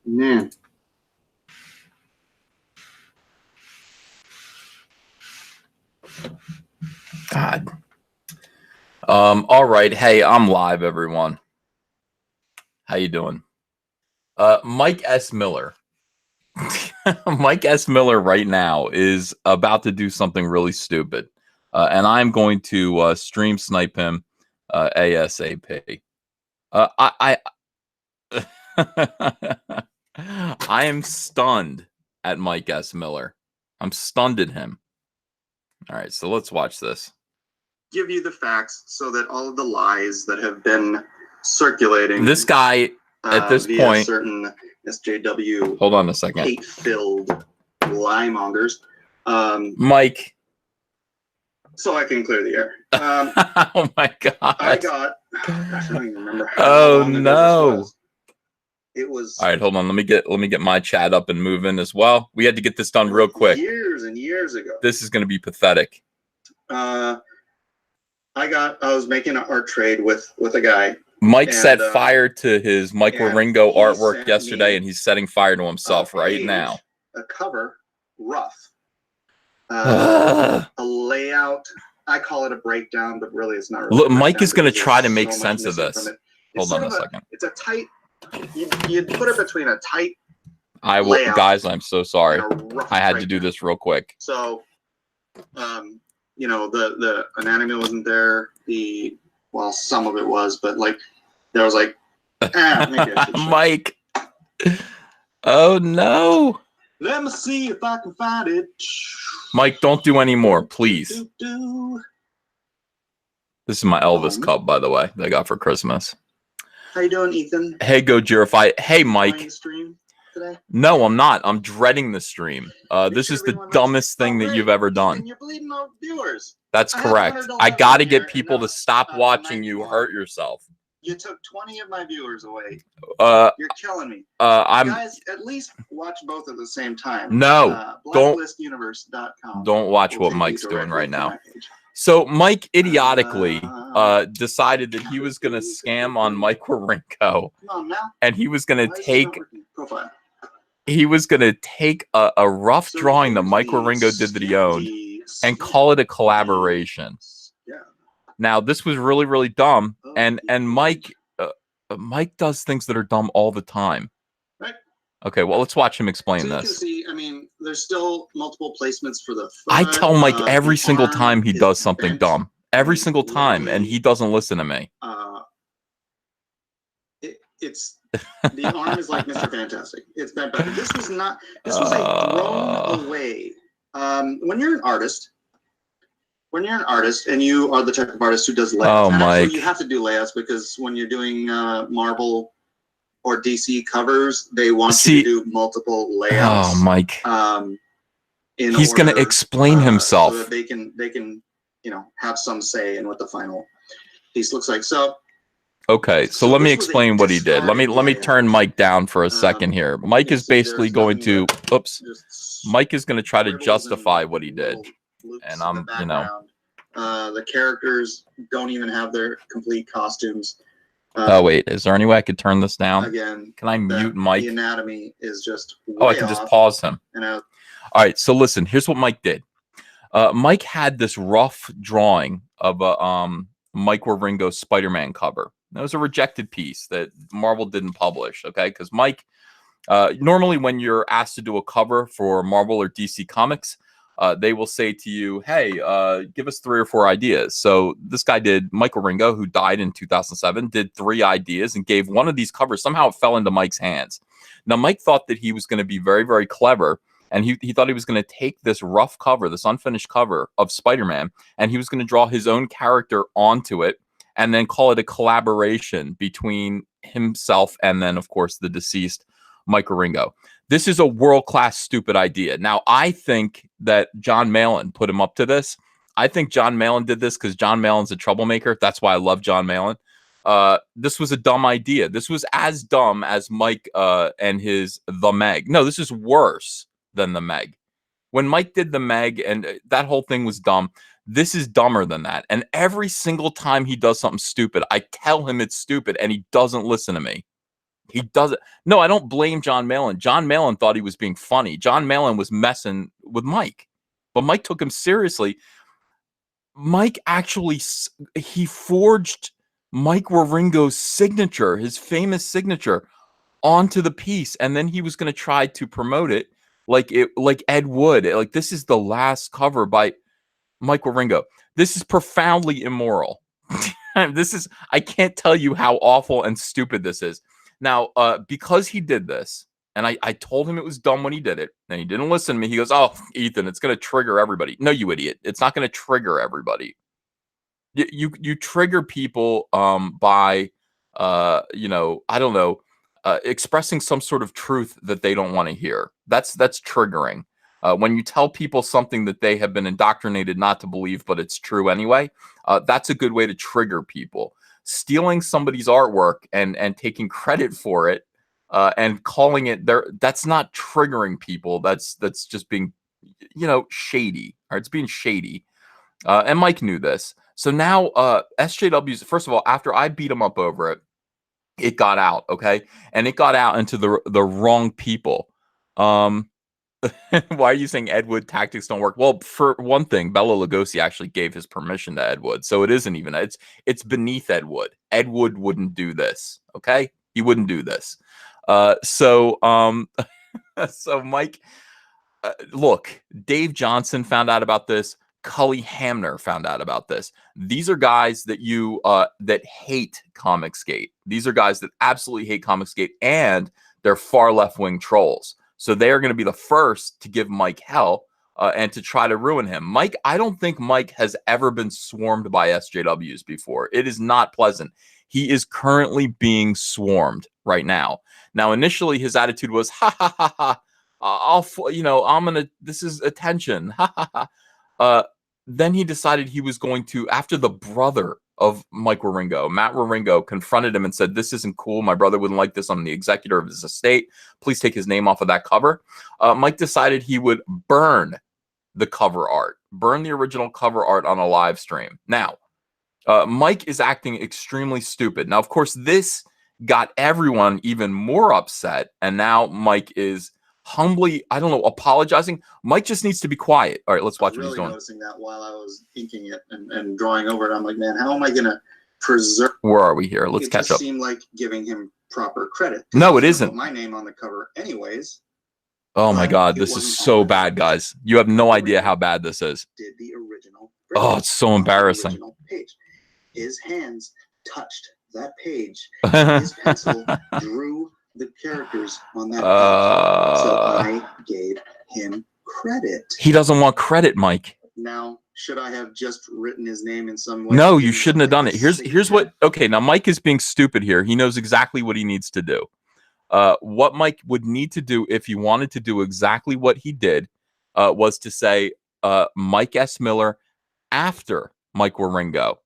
Man. God. All right. Hey, I'm live, everyone. How you doing? Mike S. Miller. Mike S. Miller right now is about to do something really stupid. And I'm going to stream snipe him ASAP. I I am stunned at Mike S. Miller. I'm stunned at him. All right, so let's watch this. Give you the facts so that all of the lies that have been circulating. This guy at this via point, certain SJW. Hold on a second. Hate-filled lie mongers. Mike. So I can clear the air. Oh my God. I got. Gosh, I don't even remember. Oh no. It was. All right, hold on. Let me get my chat up and moving as well. We had to get this done real quick. Years and years ago. This is going to be pathetic. I was making an art trade with a guy. Mike set fire to his Michael Ringo artwork yesterday, and he's setting fire to himself right now. A cover, rough. A layout. I call it a breakdown, but really it's not. Really Look, Mike is going to try to make sense of this. Hold on a second. It's a tight. You'd put it between a tight. I will, guys. I'm so sorry. I had to do this real quick. So, you know, the anatomy wasn't there. Well, some of it was, but like there was like, maybe I should Mike. Oh no. Let me see if I can find it. Mike, don't do any more, please. This is my Elvis cup, by the way, that I got for Christmas. How you doing, Ethan? Hey, Gojirify. Hey, Mike. Stream today? No, I'm not. I'm dreading the stream. This is the dumbest thing that you've ever done. You're bleeding out viewers. That's correct. I got to get people to stop watching you hurt yourself. You took 20 of my viewers away. You're killing me. Guys, at least watch both at the same time. No, blacklistuniverse.com. Don't watch what Mike's doing right now. So Mike idiotically decided that he was going to scam on Mike Warinko, and he was going to take a rough drawing that Mike Warinko did that he owned and call it a collaboration. Now this was really, really dumb, and Mike does things that are dumb all the time. Okay, well, let's watch him explain this. You can see, I mean, there's still multiple placements for the foot. I tell Mike every single time he does something dumb. Every single time, and he doesn't listen to me. It's the arm is like Mr. Fantastic. It's bad, but this was not. This was a thrown away. When you're an artist, and you are the type of artist who does layouts, and actually you have to do layouts because when you're doing Marvel or DC covers, they want you to do multiple layouts. Oh, Mike. He's going to explain himself so that they can have some say in what the final piece looks like. So okay, so let me explain what he did. Let me turn Mike down for a second here. Mike is basically going to Mike is going to try to justify what he did. And I'm, the characters don't even have their complete costumes. Oh wait, is there any way I could turn this down? Again, can I mute Mike? The anatomy is just I can just pause him. All right, so listen, here's what Mike did. Mike had this rough drawing of a Mike Waringo Spider-Man cover. That was a rejected piece that Marvel didn't publish, okay? Because Mike, normally when you're asked to do a cover for Marvel or DC Comics, they will say to you, hey, give us 3 or 4 ideas. So this guy did, Michael Ringo, who died in 2007, did 3 ideas and gave one of these covers. Somehow it fell into Mike's hands. Now, Mike thought that he was going to be very, very clever. And he thought he was going to take this rough cover, this unfinished cover of Spider-Man, and he was going to draw his own character onto it and then call it a collaboration between himself and then, of course, the deceased Michael Ringo. This is a world-class stupid idea. Now, I think that John Malin put him up to this. I think John Malin did this because John Malin's a troublemaker. That's why I love John Malin. This was a dumb idea. This was as dumb as Mike and his The Meg. No, this is worse than The Meg. When Mike did The Meg and that whole thing was dumb, this is dumber than that. And every single time he does something stupid, I tell him it's stupid and he doesn't listen to me. He doesn't. No, I don't blame John Malin. John Malin thought he was being funny. John Malin was messing with Mike, but Mike took him seriously. Mike actually, he forged Mike Waringo's signature, his famous signature, onto the piece, and then he was going to try to promote it like Ed Wood. Like, this is the last cover by Mike Waringo. This is profoundly immoral. I can't tell you how awful and stupid this is. Now, because he did this, and I told him it was dumb when he did it, and he didn't listen to me. He goes, "Oh, Ethan, it's going to trigger everybody." No, you idiot. It's not going to trigger everybody. You trigger people by, I don't know, expressing some sort of truth that they don't want to hear. That's triggering. When you tell people something that they have been indoctrinated not to believe, but it's true anyway, that's a good way to trigger people. Stealing somebody's artwork and taking credit for it and calling it that's not triggering people. That's just being, shady. Or it's being shady. And Mike knew this. So now SJW's, first of all, after I beat him up over it, it got out, okay? And it got out into the wrong people. Why are you saying Ed Wood tactics don't work? Well, for one thing, Bela Lugosi actually gave his permission to Ed Wood, so it isn't even. It's beneath Ed Wood. Ed Wood wouldn't do this, okay? He wouldn't do this. So Mike, look, Dave Johnson found out about this. Cully Hamner found out about this. These are guys that that hate Comicsgate. These are guys that absolutely hate Comicsgate, and they're far left-wing trolls. So they are going to be the first to give Mike hell and to try to ruin him. Mike, I don't think Mike has ever been swarmed by SJWs before. It is not pleasant. He is currently being swarmed right now. Now, initially, his attitude was, ha, ha, ha, ha. This is attention. Ha, ha, ha. Then he decided he was going to, after the brother of Mike Waringo, Matt Waringo, confronted him and said, "This isn't cool. My brother wouldn't like this. I'm the executor of his estate. Please take his name off of that cover." Mike decided he would burn the cover art, burn the original cover art on a live stream. Now, Mike is acting extremely stupid. Now, of course, this got everyone even more upset. And now Mike is humbly, I don't know, apologizing. Mike just needs to be quiet. All right, let's watch what he's doing. I was really noticing that while I was inking it and drawing over it. I'm like, man, how am I going to preserve? Where are we here? Let's catch up. It seemed like giving him proper credit. No, it isn't. My name on the cover anyways. Oh my God, this is so bad, guys. You have no idea how bad this is. Did the original. Oh, it's so embarrassing. Page. His hands touched that page. His pencil drew the characters on that page. So I gave him credit. He doesn't want credit, Mike. Now, should I have just written his name in some way? No, you shouldn't have done it. Here's what. Okay, now Mike is being stupid here. He knows exactly what he needs to do. What Mike would need to do if he wanted to do exactly what he did was to say Mike S. Miller after Mike Waringo.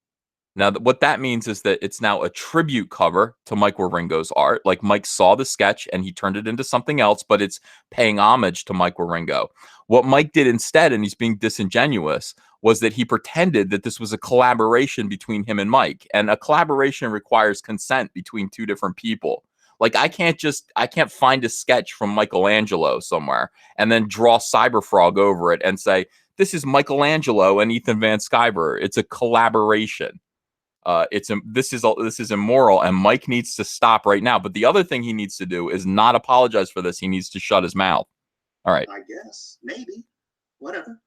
Now, what that means is that it's now a tribute cover to Mike Waringo's art. Like, Mike saw the sketch and he turned it into something else, but it's paying homage to Mike Waringo. What Mike did instead, and he's being disingenuous, was that he pretended that this was a collaboration between him and Mike. And a collaboration requires consent between two different people. Like, I can't find a sketch from Michelangelo somewhere and then draw Cyberfrog over it and say, "This is Michelangelo and Ethan Van Sciver." It's a collaboration. This is immoral, and Mike needs to stop right now. But the other thing he needs to do is not apologize for this. He needs to shut his mouth. All right. I guess, maybe, whatever.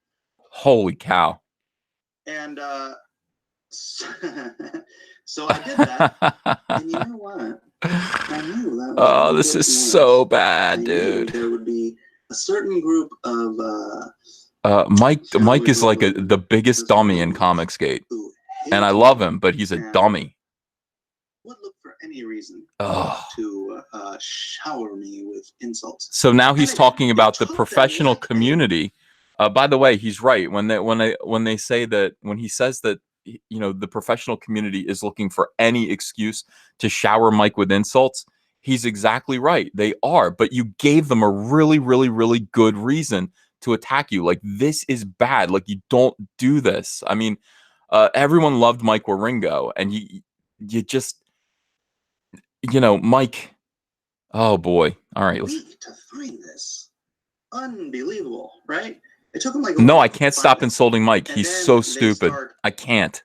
Holy cow! And so I did that, and you know what? I knew that. Oh, this is so bad, dude. There would be a certain group of Mike is like the biggest dummy in Comicsgate. And I love him, but he's a dummy. Would look for any reason to shower me with insults. So now he's talking about the professional community. By the way, he's right when he says that the professional community is looking for any excuse to shower Mike with insults. He's exactly right. They are, but you gave them a really, really, really good reason to attack you. Like, this is bad. Like, you don't do this. I mean. Everyone loved Mike Waringo, and you just, Mike, Oh boy. All right. A week to find this. Unbelievable, right? It took him like no, I can't stop insulting Mike. He's so stupid. I can't.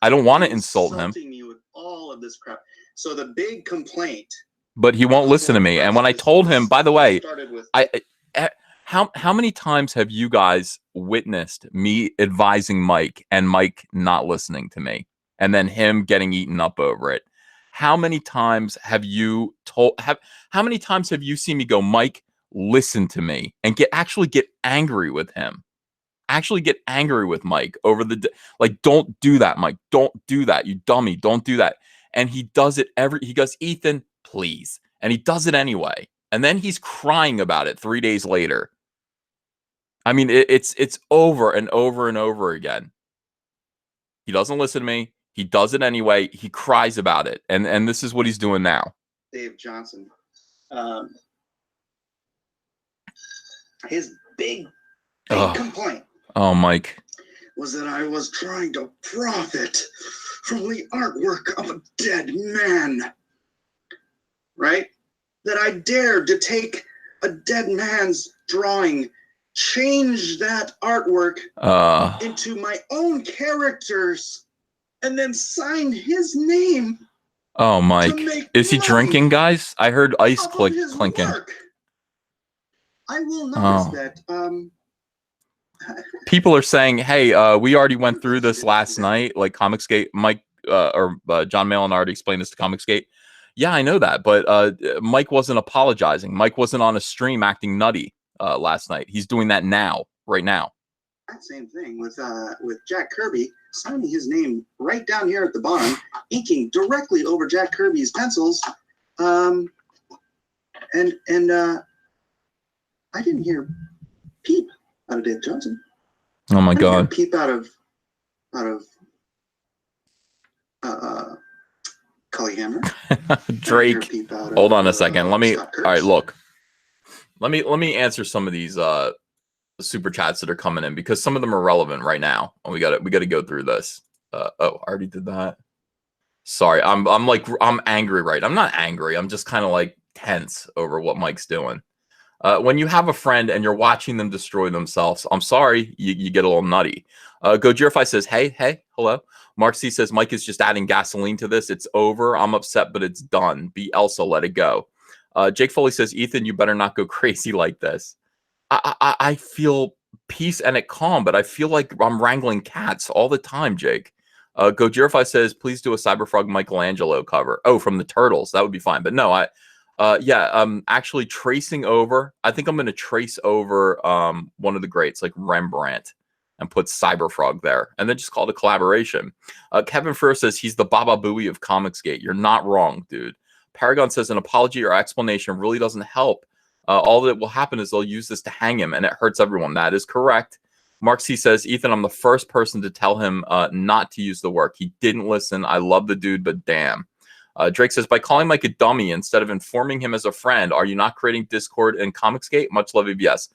I don't want to insult him. You with all of this crap. So the big complaint. But he won't listen to me. And when I told him, by the way, how many times have you guys witnessed me advising Mike and Mike not listening to me, and then him getting eaten up over it? How many times have you how many times have you seen me go, Mike, listen to me, and actually get angry with him? Actually get angry with Mike over like, don't do that, Mike. Don't do that, you dummy. Don't do that. And he does it he goes, Ethan, please. And he does it anyway. And then he's crying about it 3 days later. I mean, it's over and over and over again. He doesn't listen to me. He does it anyway. He cries about it. And this is what he's doing now. Dave Johnson. His big complaint. Oh, Mike. Was that I was trying to profit from the artwork of a dead man. Right? That I dared to take a dead man's drawing, change that artwork into my own characters, and then sign his name. Oh, Mike. Is he drinking, guys? I heard ice clinking. I will notice that people are saying, hey, we already went through this last night, like Comicsgate. Mike or John Malin already explained this to Comicsgate. Yeah, I know that, but Mike wasn't apologizing. Mike wasn't on a stream acting nutty last night. He's doing that now, right now. Same thing with Jack Kirby, signing his name right down here at the bottom, inking directly over Jack Kirby's pencils, and I didn't hear peep out of Dave Johnson. Oh my God! Peep out of Cully Hammer. Drake. Hold on a second. Let me. All right, look. Let me answer some of these super chats that are coming in, because some of them are relevant right now, and we got to go through this. Oh, I already did that. Sorry, I'm angry, right? I'm not angry. I'm just kind of like tense over what Mike's doing. When you have a friend and you're watching them destroy themselves, I'm sorry, you get a little nutty. Gojirify says, hey, hello. Mark C says, Mike is just adding gasoline to this. It's over. I'm upset, but it's done. Be Elsa, let it go. Jake Foley says, Ethan, you better not go crazy like this. I feel peace and at calm, but I feel like I'm wrangling cats all the time, Jake. Gojirify says, please do a Cyberfrog Michelangelo cover. Oh, from the Turtles. That would be fine. But no, actually tracing over. I think I'm going to trace over one of the greats, like Rembrandt, and put Cyberfrog there, and then just call it a collaboration. Kevin Furr says he's the Baba Booey of Comicsgate. You're not wrong, dude. Paragon says an apology or explanation really doesn't help. All that will happen is they'll use this to hang him, and it hurts everyone. That is correct. Mark C says, Ethan, I'm the first person to tell him not to use the work. He didn't listen. I love the dude, but damn. Drake says, by calling Mike a dummy instead of informing him as a friend, are you not creating discord in Comicsgate? Much love, yes.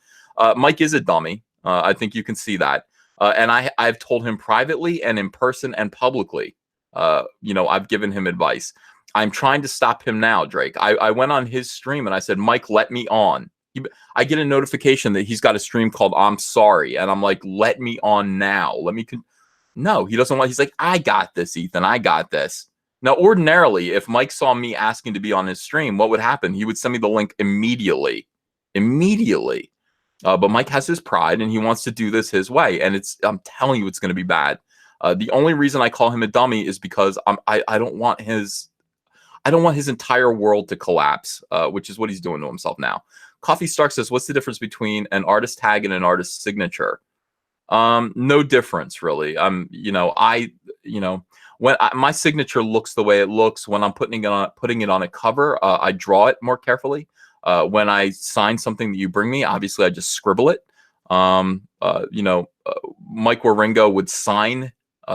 Mike is a dummy. I think you can see that. And I've told him privately and in person and publicly. I've given him advice. I'm trying to stop him now, Drake. I went on his stream and I said, Mike, let me on. I get a notification that he's got a stream called I'm Sorry. And I'm like, let me on now. No, he doesn't want. He's like, I got this, Ethan. I got this. Now, ordinarily, if Mike saw me asking to be on his stream, what would happen? He would send me the link immediately. But Mike has his pride and he wants to do this his way. And I'm telling you, it's going to be bad. The only reason I call him a dummy is because I don't want his entire world to collapse, which is what he's doing to himself now. Coffee Stark says, what's the difference between an artist tag and an artist signature? No difference, really. When my signature looks the way it looks, when I'm putting it on a cover, I draw it more carefully. When I sign something that you bring me, obviously I just scribble it. Mike Waringo would sign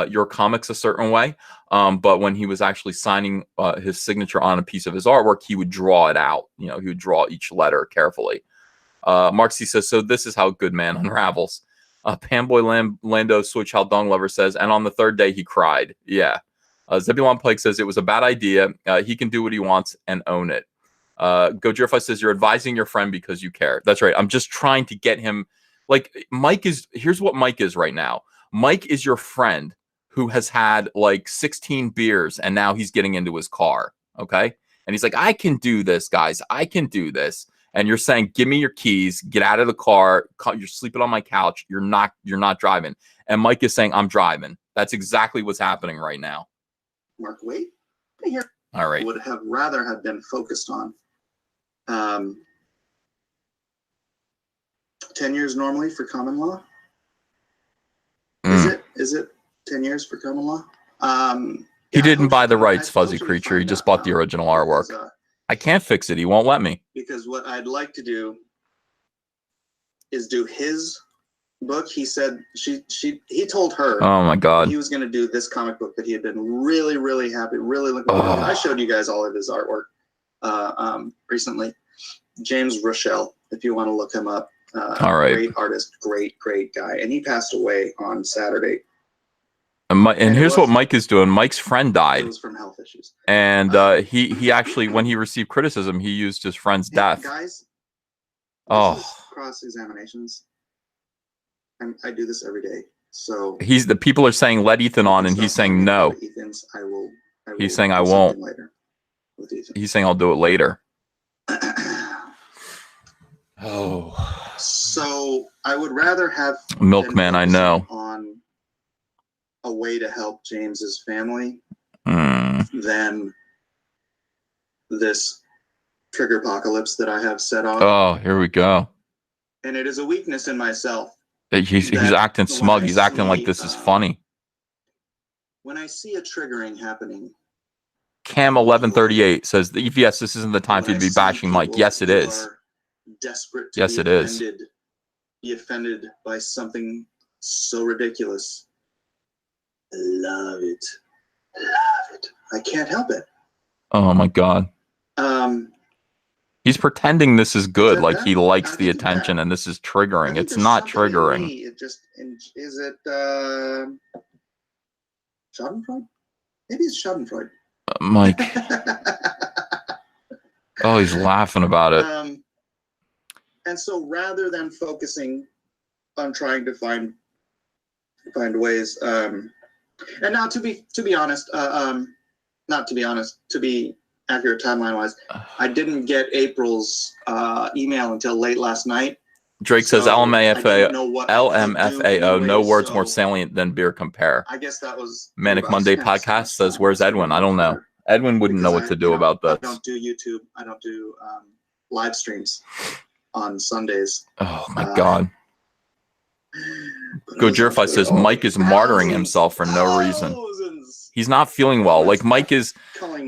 your comics a certain way. But when he was actually signing his signature on a piece of his artwork, he would draw it out. He would draw each letter carefully. Mark C says, so this is how Good Man unravels. Panboy Lando Switch How Dong Lover says, and on the third day he cried. Yeah. Zebulon Pike says it was a bad idea. He can do what he wants and own it. Gojirfa says you're advising your friend because you care. That's right. I'm just trying to get him. Like Mike is. Here's what Mike is right now. Mike is your friend who has had like 16 beers and now he's getting into his car. Okay, and he's like, I can do this, guys. I can do this. And you're saying, give me your keys. Get out of the car. You're sleeping on my couch. You're not driving. And Mike is saying, I'm driving. That's exactly what's happening right now. Mark, wait. Here. All right. Would have rather have been focused on. 10 years normally for common law. Is it 10 years for common law? He didn't buy the rights, Fuzzy Creature. He just bought the original artwork. I can't fix it. He won't let me. Because what I'd like to do is do his book. He said he told her. Oh my God. He was going to do this comic book that he had been really, really happy, really looking forward to. I showed you guys all of his artwork recently. James Rochelle, if you want to look him up. All right. Great artist, great guy. And he passed away on Saturday. And here's what Mike is doing. Mike's friend died. It was from health issues. And he actually, when he received criticism, he used his friend's death. Guys, cross-examinations. I do this every day. So the people are saying let Ethan on, and he's saying no. He's saying I won't. Later with Ethan. He's saying I'll do it later. So I would rather have Milkman. I know. On a way to help James's family than this trigger apocalypse that I have set off. Oh, here we go. And it is a weakness in myself. He's acting smug. He's acting like this is funny. When I see a triggering happening. Cam 1138 says, yes, this isn't the time for you to be bashing Mike. Yes, it is. Desperate to be offended by something so ridiculous. I love it. I can't help it. Oh my God. He's pretending this is good, like he likes the attention, and this is triggering. It's not triggering. Is it Schadenfreude? Maybe it's Schadenfreude. Mike. Oh, he's laughing about it. And so rather than focusing on trying to find ways, and now to be honest, to be accurate timeline wise, I didn't get April's email until late last night. Drake says LMFAO, no words more salient than beer compare. I guess that was Manic Monday podcast says, where's Edwin? I don't know. Edwin wouldn't know what to do about this. I don't do YouTube. I don't do live streams on Sundays. Oh my God. Gojirfi says Mike is martyring himself for no reason. He's not feeling well. Like Mike is.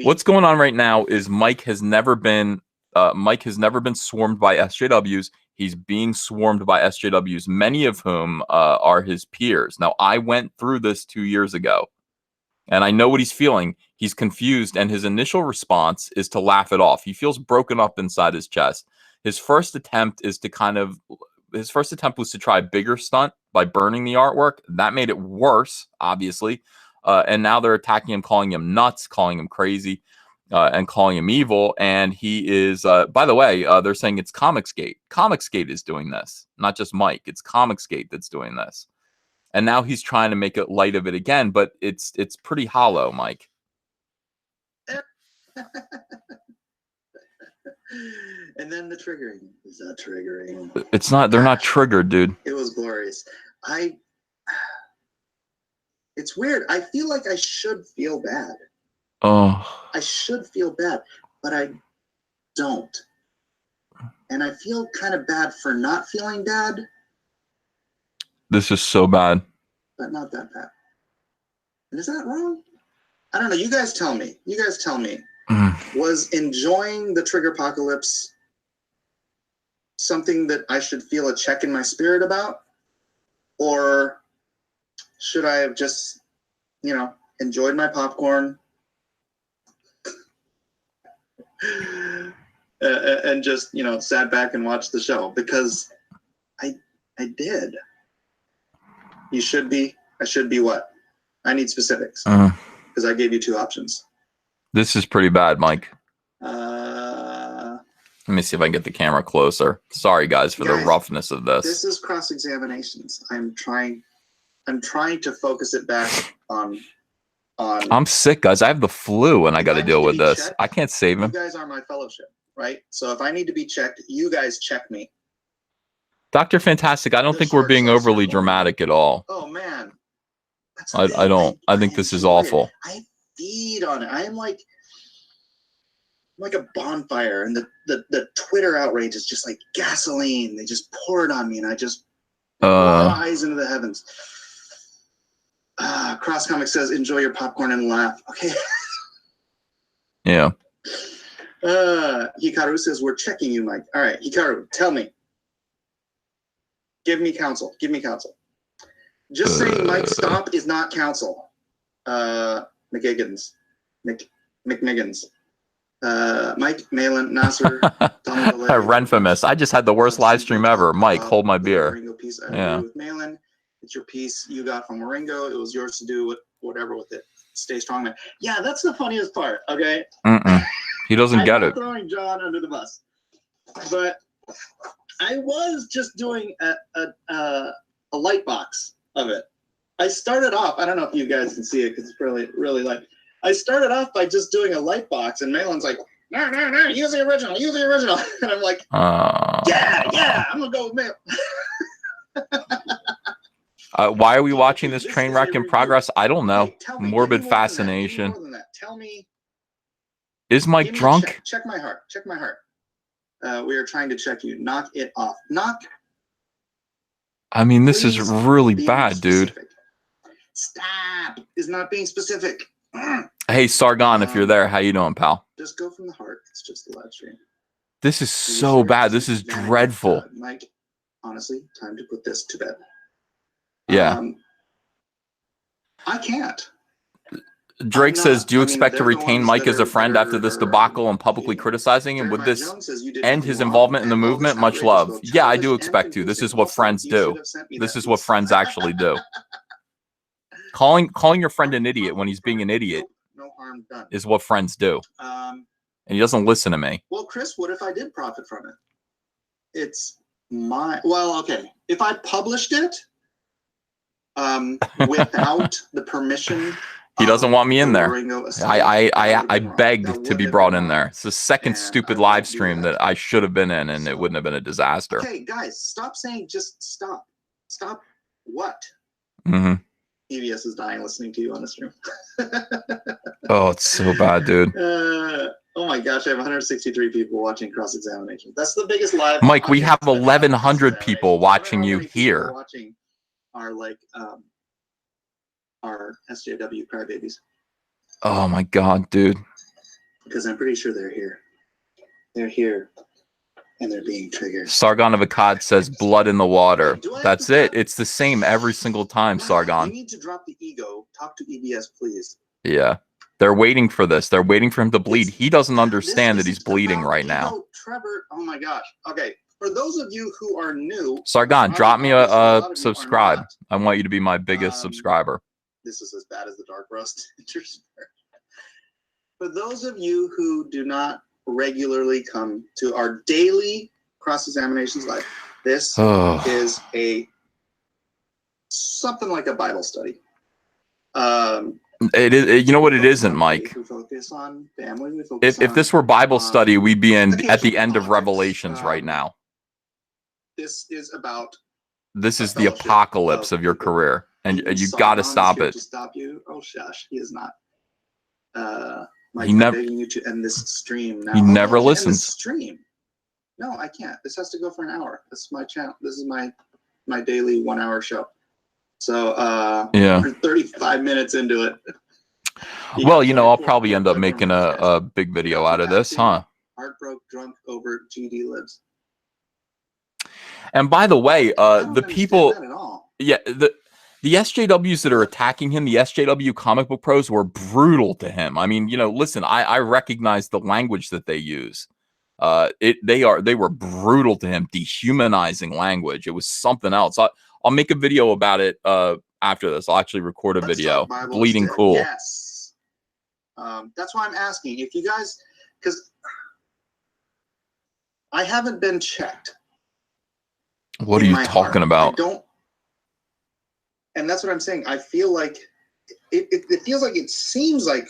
What's going on right now is Mike has never been swarmed by SJWs. He's being swarmed by SJWs, many of whom are his peers. Now, I went through this 2 years ago, and I know what he's feeling. He's confused, and his initial response is to laugh it off. He feels broken up inside his chest. His first attempt was to try a bigger stunt by burning the artwork. That made it worse, obviously. And now they're attacking him, calling him nuts, calling him crazy, and calling him evil. And he is, by the way, they're saying it's Comicsgate. Comicsgate is doing this, not just Mike. It's Comicsgate that's doing this. And now he's trying to make it light of it again, but it's pretty hollow, Mike. And then the triggering. Is that triggering? It's not. They're not triggered, dude. It was glorious. It's weird. I feel like I should feel bad. Oh. I should feel bad, but I don't. And I feel kind of bad for not feeling bad. This is so bad. But not that bad. And is that wrong? I don't know. You guys tell me. Was enjoying the trigger apocalypse something that I should feel a check in my spirit about? Or should I have just, enjoyed my popcorn and just, sat back and watched the show? Because I did. I should be what? I need specifics. Because I gave you two options. This is pretty bad, Mike. Let me see if I can get the camera closer. Sorry, guys, for the roughness of this. This is cross-examinations. I'm trying to focus it back on. I'm sick, guys. I have the flu, and I got to deal with this. I can't save him. You guys are my fellowship, right? So if I need to be checked, you guys check me. Dr. Fantastic, I don't think we're being overly dramatic at all. Oh man, I don't. I think this is awful. I feed on it. I am like a bonfire, and the Twitter outrage is just like gasoline. They just pour it on me, and I just rise into the heavens. Cross Comic says, "Enjoy your popcorn and laugh." Okay. Yeah. Hikaru says, "We're checking you, Mike." All right, Hikaru, tell me. Give me counsel. Give me counsel. Just saying, Mike, stop is not counsel. McGiggins. McNiggins. Mike, Malin, Nasser, Renfamous. I just had the worst live stream ever. Mike, hold my beer. Piece. I agree with Malin. It's your piece you got from Moringo. It was yours to do whatever with it. Stay strong, man. Yeah, that's the funniest part. Okay. He doesn't get it. I'm throwing John under the bus, but I was just doing a light box of it. I started off. I don't know if you guys can see it because it's really light. I started off by just doing a light box, and Malin's like, "No, use the original, use the original." And I'm like, "Yeah, I'm gonna go with Malin." Why are we watching this train wreck in progress? I don't know. Morbid fascination. Tell me. Is Mike drunk? Check my heart. Check my heart. We are trying to check you. Knock it off. Knock. I mean, this is really bad, dude. Stop. Is not being specific. Hey, Sargon, if you're there, how you doing, pal? Just go from the heart. It's just the live stream. This is so bad. This is dreadful. Mike, honestly, time to put this to bed. Yeah. I can't. Drake says, do you expect to retain Mike as a friend after this debacle and publicly criticizing him? Would this end his involvement in the movement? Much love. Yeah, I do expect to. This is what friends do. This is what friends actually do. Calling your friend an idiot when he's being an idiot is what friends do. And he doesn't listen to me. Well, Chris, what if I did profit from it? It's my... Well, okay. If I published it without the permission... He doesn't want me in there. I begged to be brought in there. It's the second stupid live stream that I should have been in, and it wouldn't have been a disaster. Okay, guys, stop saying just stop. Stop what? EBS is dying listening to you on the stream. Oh, it's so bad, dude. Oh my gosh, I have 163 people watching cross-examination. That's the biggest live. Mike, we have 1,100 people watching you here. Watching are like our SJW crybabies. Oh my god, dude. Because I'm pretty sure they're here. They're here. And they're being triggered. Sargon of Akkad says blood in the water. That's it. It's the same every single time, Sargon. You need to drop the ego. Talk to EBS, please. Yeah. They're waiting for this. They're waiting for him to bleed. He doesn't understand that he's bleeding right now. Trevor, oh my gosh. Okay. For those of you who are new. Sargon, drop me a subscribe. I want you to be my biggest subscriber. This is as bad as the Dark Roast. For those of you who do not regularly come to our daily cross-examinations live, this is something like a Bible study. It is. You know what it isn't, Mike. We focus on family. If this were Bible study, we'd be at the end of Revelations right now. This is about. This is the apocalypse of your career, and you got to stop it. To stop you? Oh, shush! He is not. He never. Begging you to end this stream now. He never listens. Stream. No, I can't. This has to go for an hour. This is my channel. This is my daily 1 hour show. So yeah, we're 35 minutes into it. Well, you know, I'll probably end up making a big video out of this, huh? Heartbroke drunk over GD libs. And by the way, the people, yeah, the SJWs that are attacking him, the SJW comic book pros, were brutal to him. I mean, you know, listen, I recognize the language that they use. They were brutal to him, dehumanizing language. It was something else. I'll make a video about it after this. I'll actually record a video. Bleeding cool. Yes. That's why I'm asking if you guys, because I haven't been checked. What are you talking about? I don't, and that's what I'm saying. I feel like it feels like it seems like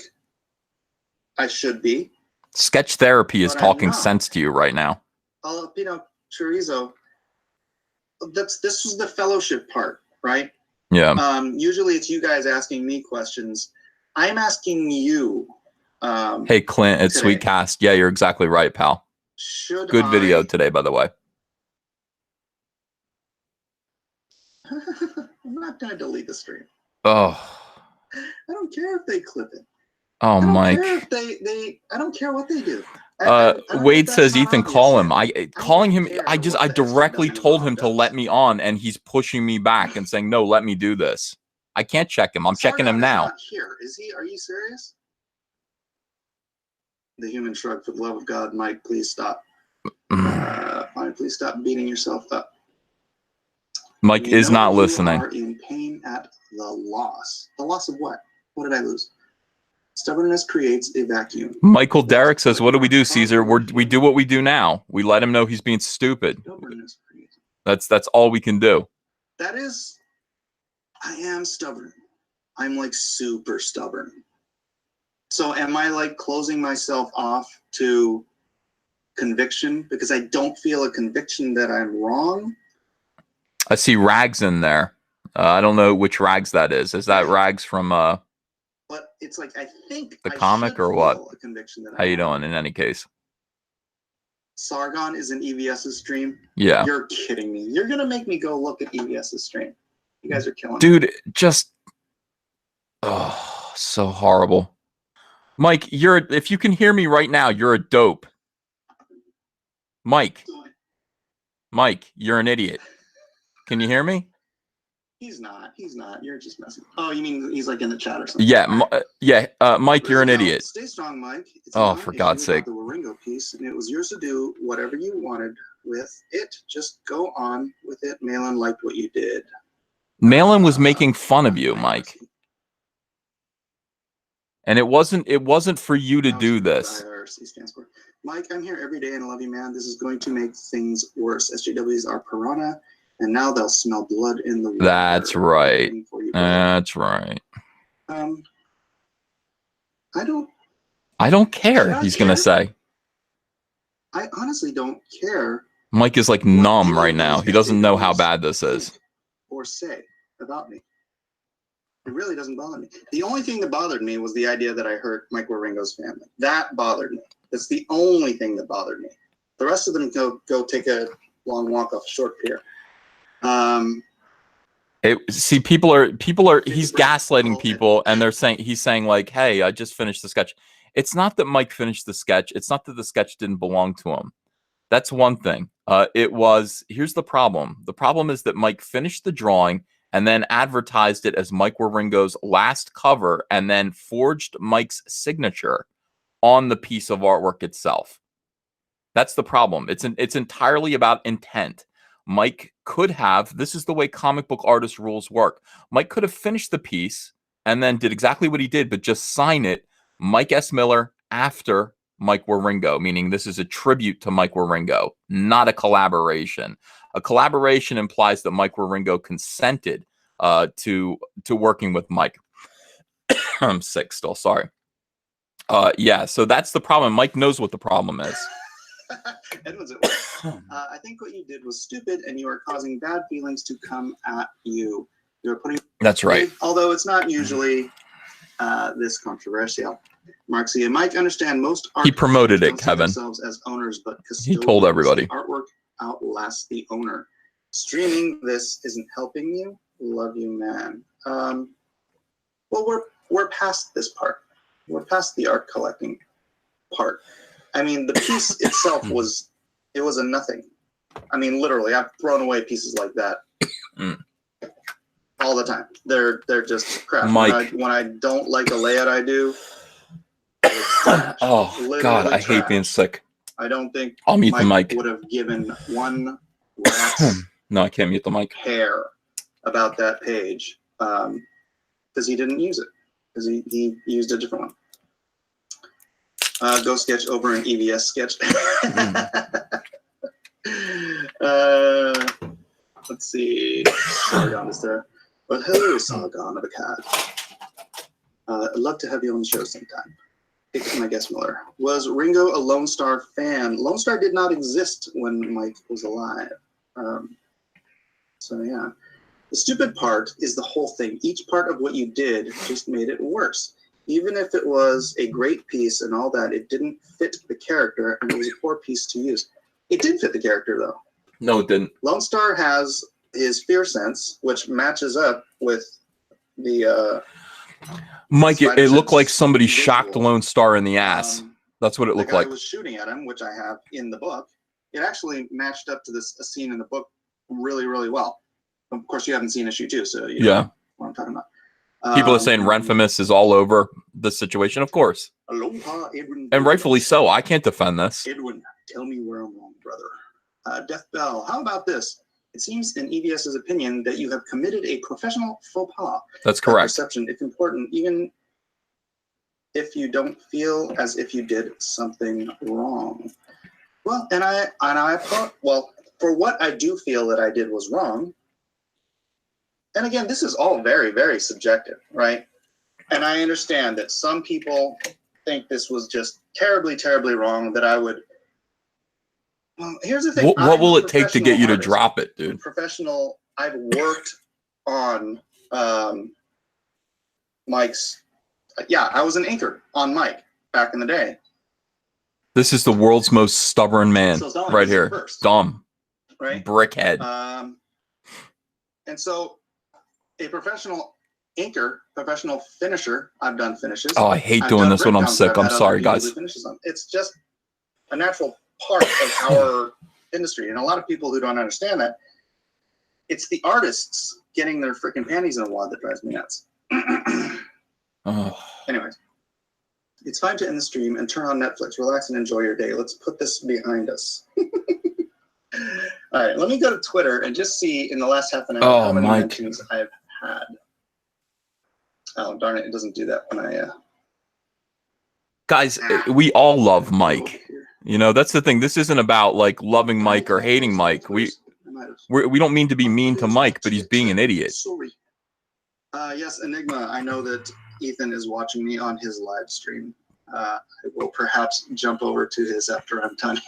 I should be. Sketch therapy is talking sense to you right now. Jalapeno chorizo. This was the fellowship part, right? Yeah. Usually it's you guys asking me questions. I'm asking you. Hey, Clint, it's today. Sweetcast. Yeah, you're exactly right, pal. Good video today, by the way. I'm not going to delete the stream. Oh. I don't care if they clip it. Oh, Mike. I don't care what they do. Wade says, Ethan, call him. Calling him. I directly told him to let me on, and he's pushing me back and saying, no, let me do this. I can't check him. I'm checking him now. Not here. Is he? Are you serious? The human shrug. For the love of God, Mike, please stop. Fine, please stop beating yourself up. Mike is not listening. You are in pain at the loss. The loss of what? What did I lose? Stubbornness creates a vacuum. Michael Derrick says, what do we do, Caesar? We do what we do now. We let him know he's being stupid. That's all we can do. That is, I am stubborn. I'm like super stubborn. So am I like closing myself off to conviction because I don't feel a conviction that I'm wrong? I see Rags in there. I don't know which Rags that is. Is that Rags from but it's like I think the comic or what? A conviction that How you doing in any case? Sargon is in EVS's stream? Yeah. You're kidding me. You're gonna make me go look at EVS's stream. You guys are killing me. Dude, just so horrible. Mike, if you can hear me right now, you're a dope. Mike, you're an idiot. Can you hear me? He's not. You're just messing. Oh, you mean he's like in the chat or something? Yeah, Mike, you're an idiot. Stay strong, Mike. It's for God's sake. The Waringo piece, and it was yours to do whatever you wanted with it. Just go on with it. Malin liked what you did. Malin was making fun of you, Mike. And it wasn't for you to do this. Stands for. Mike, I'm here every day and I love you, man. This is going to make things worse. SJWs are piranha, and now they'll smell blood in the water. That's right. That's right. I don't care, he's going to say. I honestly don't care. Mike is like numb right now. He doesn't know how bad this is. Or say about me. It really doesn't bother me. The only thing that bothered me was the idea that I hurt Mike Waringo's family. That bothered me. That's the only thing that bothered me. The rest of them go take a long walk off a short pier. See, people are he's gaslighting people, and he's saying like, hey, I just finished the sketch. It's not that Mike finished the sketch. It's not that the sketch didn't belong to him. That's one thing. Here's the problem. The problem is that Mike finished the drawing and then advertised it as Mike Waringo's last cover, and then forged Mike's signature on the piece of artwork itself. That's the problem. It's entirely about intent. Mike could have, this is the way comic book artist rules work. Mike could have finished the piece and then did exactly what he did, but just sign it Mike S. Miller after Mike Waringo, meaning this is a tribute to Mike Waringo, not a collaboration. A collaboration implies that Mike Waringo consented to working with Mike. I'm sick still, sorry. Yeah, so that's the problem. Mike knows what the problem is. Edwin's at work. I think what you did was stupid, and you are causing bad feelings to come at you. You're putting. That's right. Although it's not usually this controversial. Marxie and Mike understand most art. He promoted it, Kevin. Themselves as owners, but he told everybody artwork outlasts the owner. Streaming this isn't helping you. Love you, man. Well, we're past this part. We're past the art collecting part. I mean, the piece itself was a nothing. I mean, literally, I've thrown away pieces like that all the time. They're just crap. Mike. When I don't like a layout I do. Oh God, I hate being sick. I don't think I'll mute the mic. Would have given one rat's no, I can't mute the mic. Hair about that page because he didn't use it because he used a different one. Go sketch over an EVS sketch. Let's see. Sargon is there. But hello, Sargon of a cat. I'd love to have you on the show sometime. My guest Miller. Was Ringo a Lone Star fan? Lone Star did not exist when Mike was alive. So yeah. The stupid part is the whole thing. Each part of what you did just made it worse. Even if it was a great piece and all that, it didn't fit the character and it was a poor piece to use. It did fit the character though. No, it didn't. Lone Star has his fear sense, which matches up with the Mike, it looked like somebody shocked Lone Star in the ass. That's what it looked like. The guy was shooting at him, which I have in the book. It actually matched up to a scene in the book really, really well. Of course, you haven't seen issue 2, so you know what I'm talking about. People are saying Renfimus is all over the situation, of course. Aloha, Edwin. And rightfully so. I can't defend this. Edwin, tell me where I'm wrong, brother. Death Bell, how about this? It seems in EBS's opinion that you have committed a professional faux pas. That's correct. Perception, if important, even if you don't feel as if you did something wrong. Well, and I thought, well, for what I do feel that I did was wrong. And again, this is all very, very subjective, right? And I understand that some people think this was just terribly, terribly wrong, that I would. Well, here's the thing. What will it take to get you to drop it, dude? Professional. I've worked on Mike's. Yeah, I was an anchor on Mike back in the day. This is the world's most stubborn man right here. Dumb. Right? Brickhead. And so a professional anchor, professional finisher, I've done finishes. Oh, I hate doing this when I'm sick. I'm sorry, guys. It's just a natural part of our industry. And a lot of people who don't understand that, it's the artists getting their freaking panties in a wad that drives me nuts. Oh. Anyways, it's fine to end the stream and turn on Netflix, relax and enjoy your day. Let's put this behind us. All right, let me go to Twitter and just see in the last half an hour how many mentions I've had. Oh, darn it, it doesn't do that when I... Guys, we all love Mike. You know, that's the thing. This isn't about, like, loving Mike or hating Mike. We don't mean to be mean to Mike, but he's being an idiot. Sorry. Yes, Enigma, I know that Ethan is watching me on his live stream. I will perhaps jump over to his after I'm done.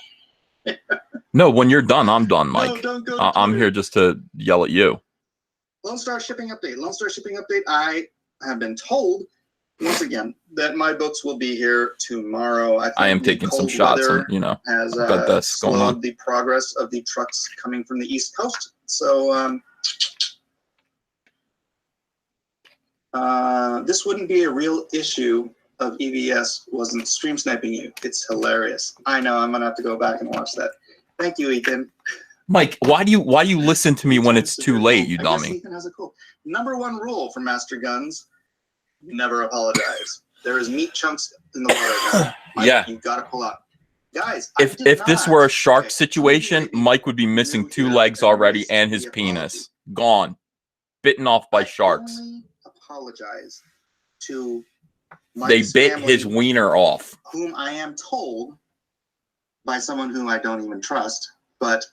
No, when you're done, I'm done, Mike. No, don't go I'm here just to yell at you. Lone Star shipping update. Lone Star shipping update. I have been told, once again, that my books will be here tomorrow. I am taking some shots, and, you know, has got this going on. The progress of the trucks coming from the East Coast. So this wouldn't be a real issue of EBS wasn't stream sniping you. It's hilarious. I know. I'm gonna have to go back and watch that. Thank you, Ethan. Mike, why do you listen to me when it's too late, you dummy? Ethan has a cool #1 rule for Master Guns: never apologize. There is meat chunks in the water. Mike, yeah, you gotta pull out, guys. If this were a shark situation, Mike would be missing 2 legs already and his penis gone, bitten off by sharks. I apologize to. They bit his wiener off. Whom I am told by someone whom I don't even trust, but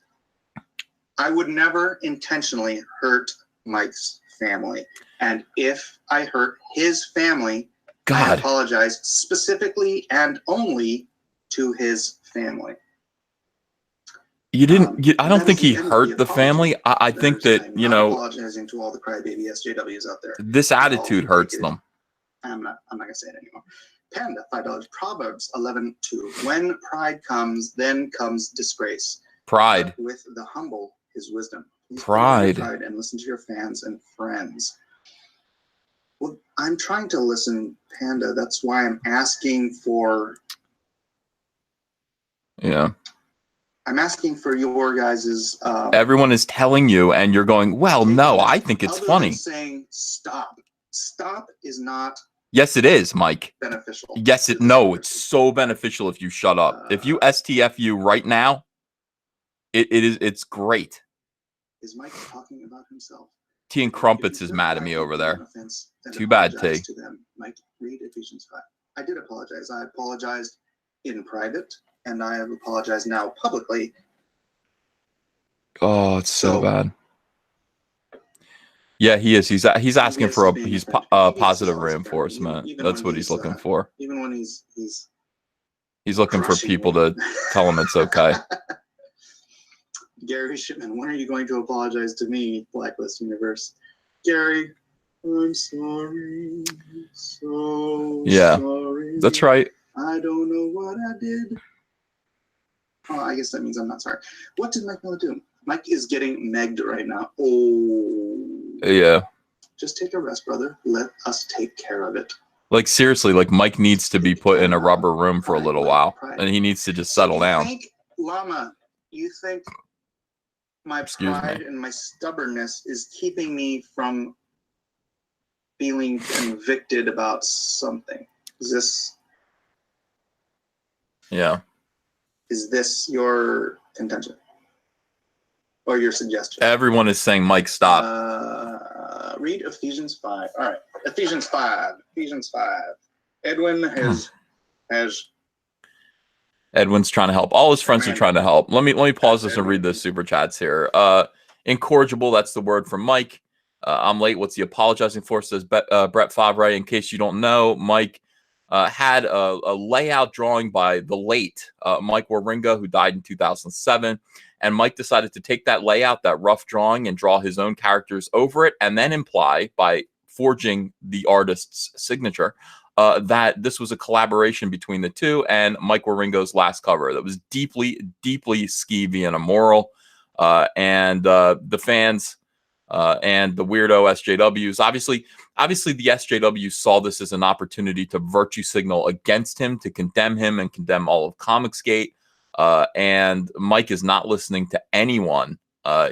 I would never intentionally hurt Mike's family. And if I hurt his family, I apologize specifically and only to his family. You didn't. I don't think he hurt the family. I think that, you know, apologizing to all the crybaby SJWs out there. This attitude hurts them. I'm not gonna say it anymore. Panda, $5. Proverbs 11:2. When pride comes, then comes disgrace. Pride. But with the humble is wisdom. Pride. And listen to your fans and friends. Well, I'm trying to listen, Panda. That's why I'm asking for. Yeah. I'm asking for your guys's. Everyone is telling you, and you're going, well, no, I think it's funny. Saying stop. Stop is not. Yes, it is, Mike. Beneficial. Yes, it's so beneficial if you shut up. If you STFU right now, it's great. Is Mike talking about himself? Tea and Crumpets is mad at me over there. Too bad, T. To them. Mike, read Ephesians 5. I did apologize. I apologized in private, and I have apologized now publicly. Oh, it's so bad. Yeah, he is. He's asking for a positive reinforcement. That's what he's looking for. Even when he's looking for people to tell him it's okay. Gary Shipman, when are you going to apologize to me, Blacklist Universe? Gary, I'm sorry. Sorry. That's right. I don't know what I did. Oh, I guess that means I'm not sorry. What did Mike Miller do? Mike is getting megged right now. Oh. Yeah. Just take a rest, brother. Let us take care of it. Like, seriously, like, Mike needs to be put in a rubber room for a little while. And he needs to just settle down. Llama, you think my pride and my stubbornness is keeping me from feeling convicted about something? Is this your contention or your suggestion? Everyone is saying, Mike, stop. Read Ephesians 5. All right, Ephesians 5. Edwin Edwin's trying to help. All his friends are trying to help. Let me pause this and read the super chats here. Incorrigible, that's the word from Mike. I'm late. What's he apologizing for? Says Brett Favre. In case you don't know, Mike had a layout drawing by the late Mike Waringa, who died in 2007. And Mike decided to take that layout, that rough drawing, and draw his own characters over it, and then imply, by forging the artist's signature, that this was a collaboration between the two and Mike Waringo's last cover. That was deeply, deeply skeevy and immoral. And the fans and the weirdo SJWs, obviously the SJWs saw this as an opportunity to virtue signal against him, to condemn him and condemn all of Comicsgate. And Mike is not listening to anyone.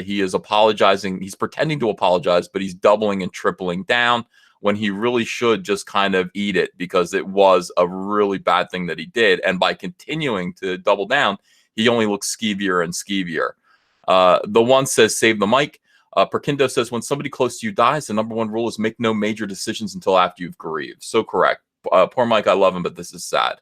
He is apologizing. He's pretending to apologize, but he's doubling and tripling down when he really should just kind of eat it, because it was a really bad thing that he did. And by continuing to double down, he only looks skeevier and skeevier. The one says, save the mic. Perkindo says, when somebody close to you dies, the #1 rule is make no major decisions until after you've grieved. So correct. Poor Mike, I love him, but this is sad.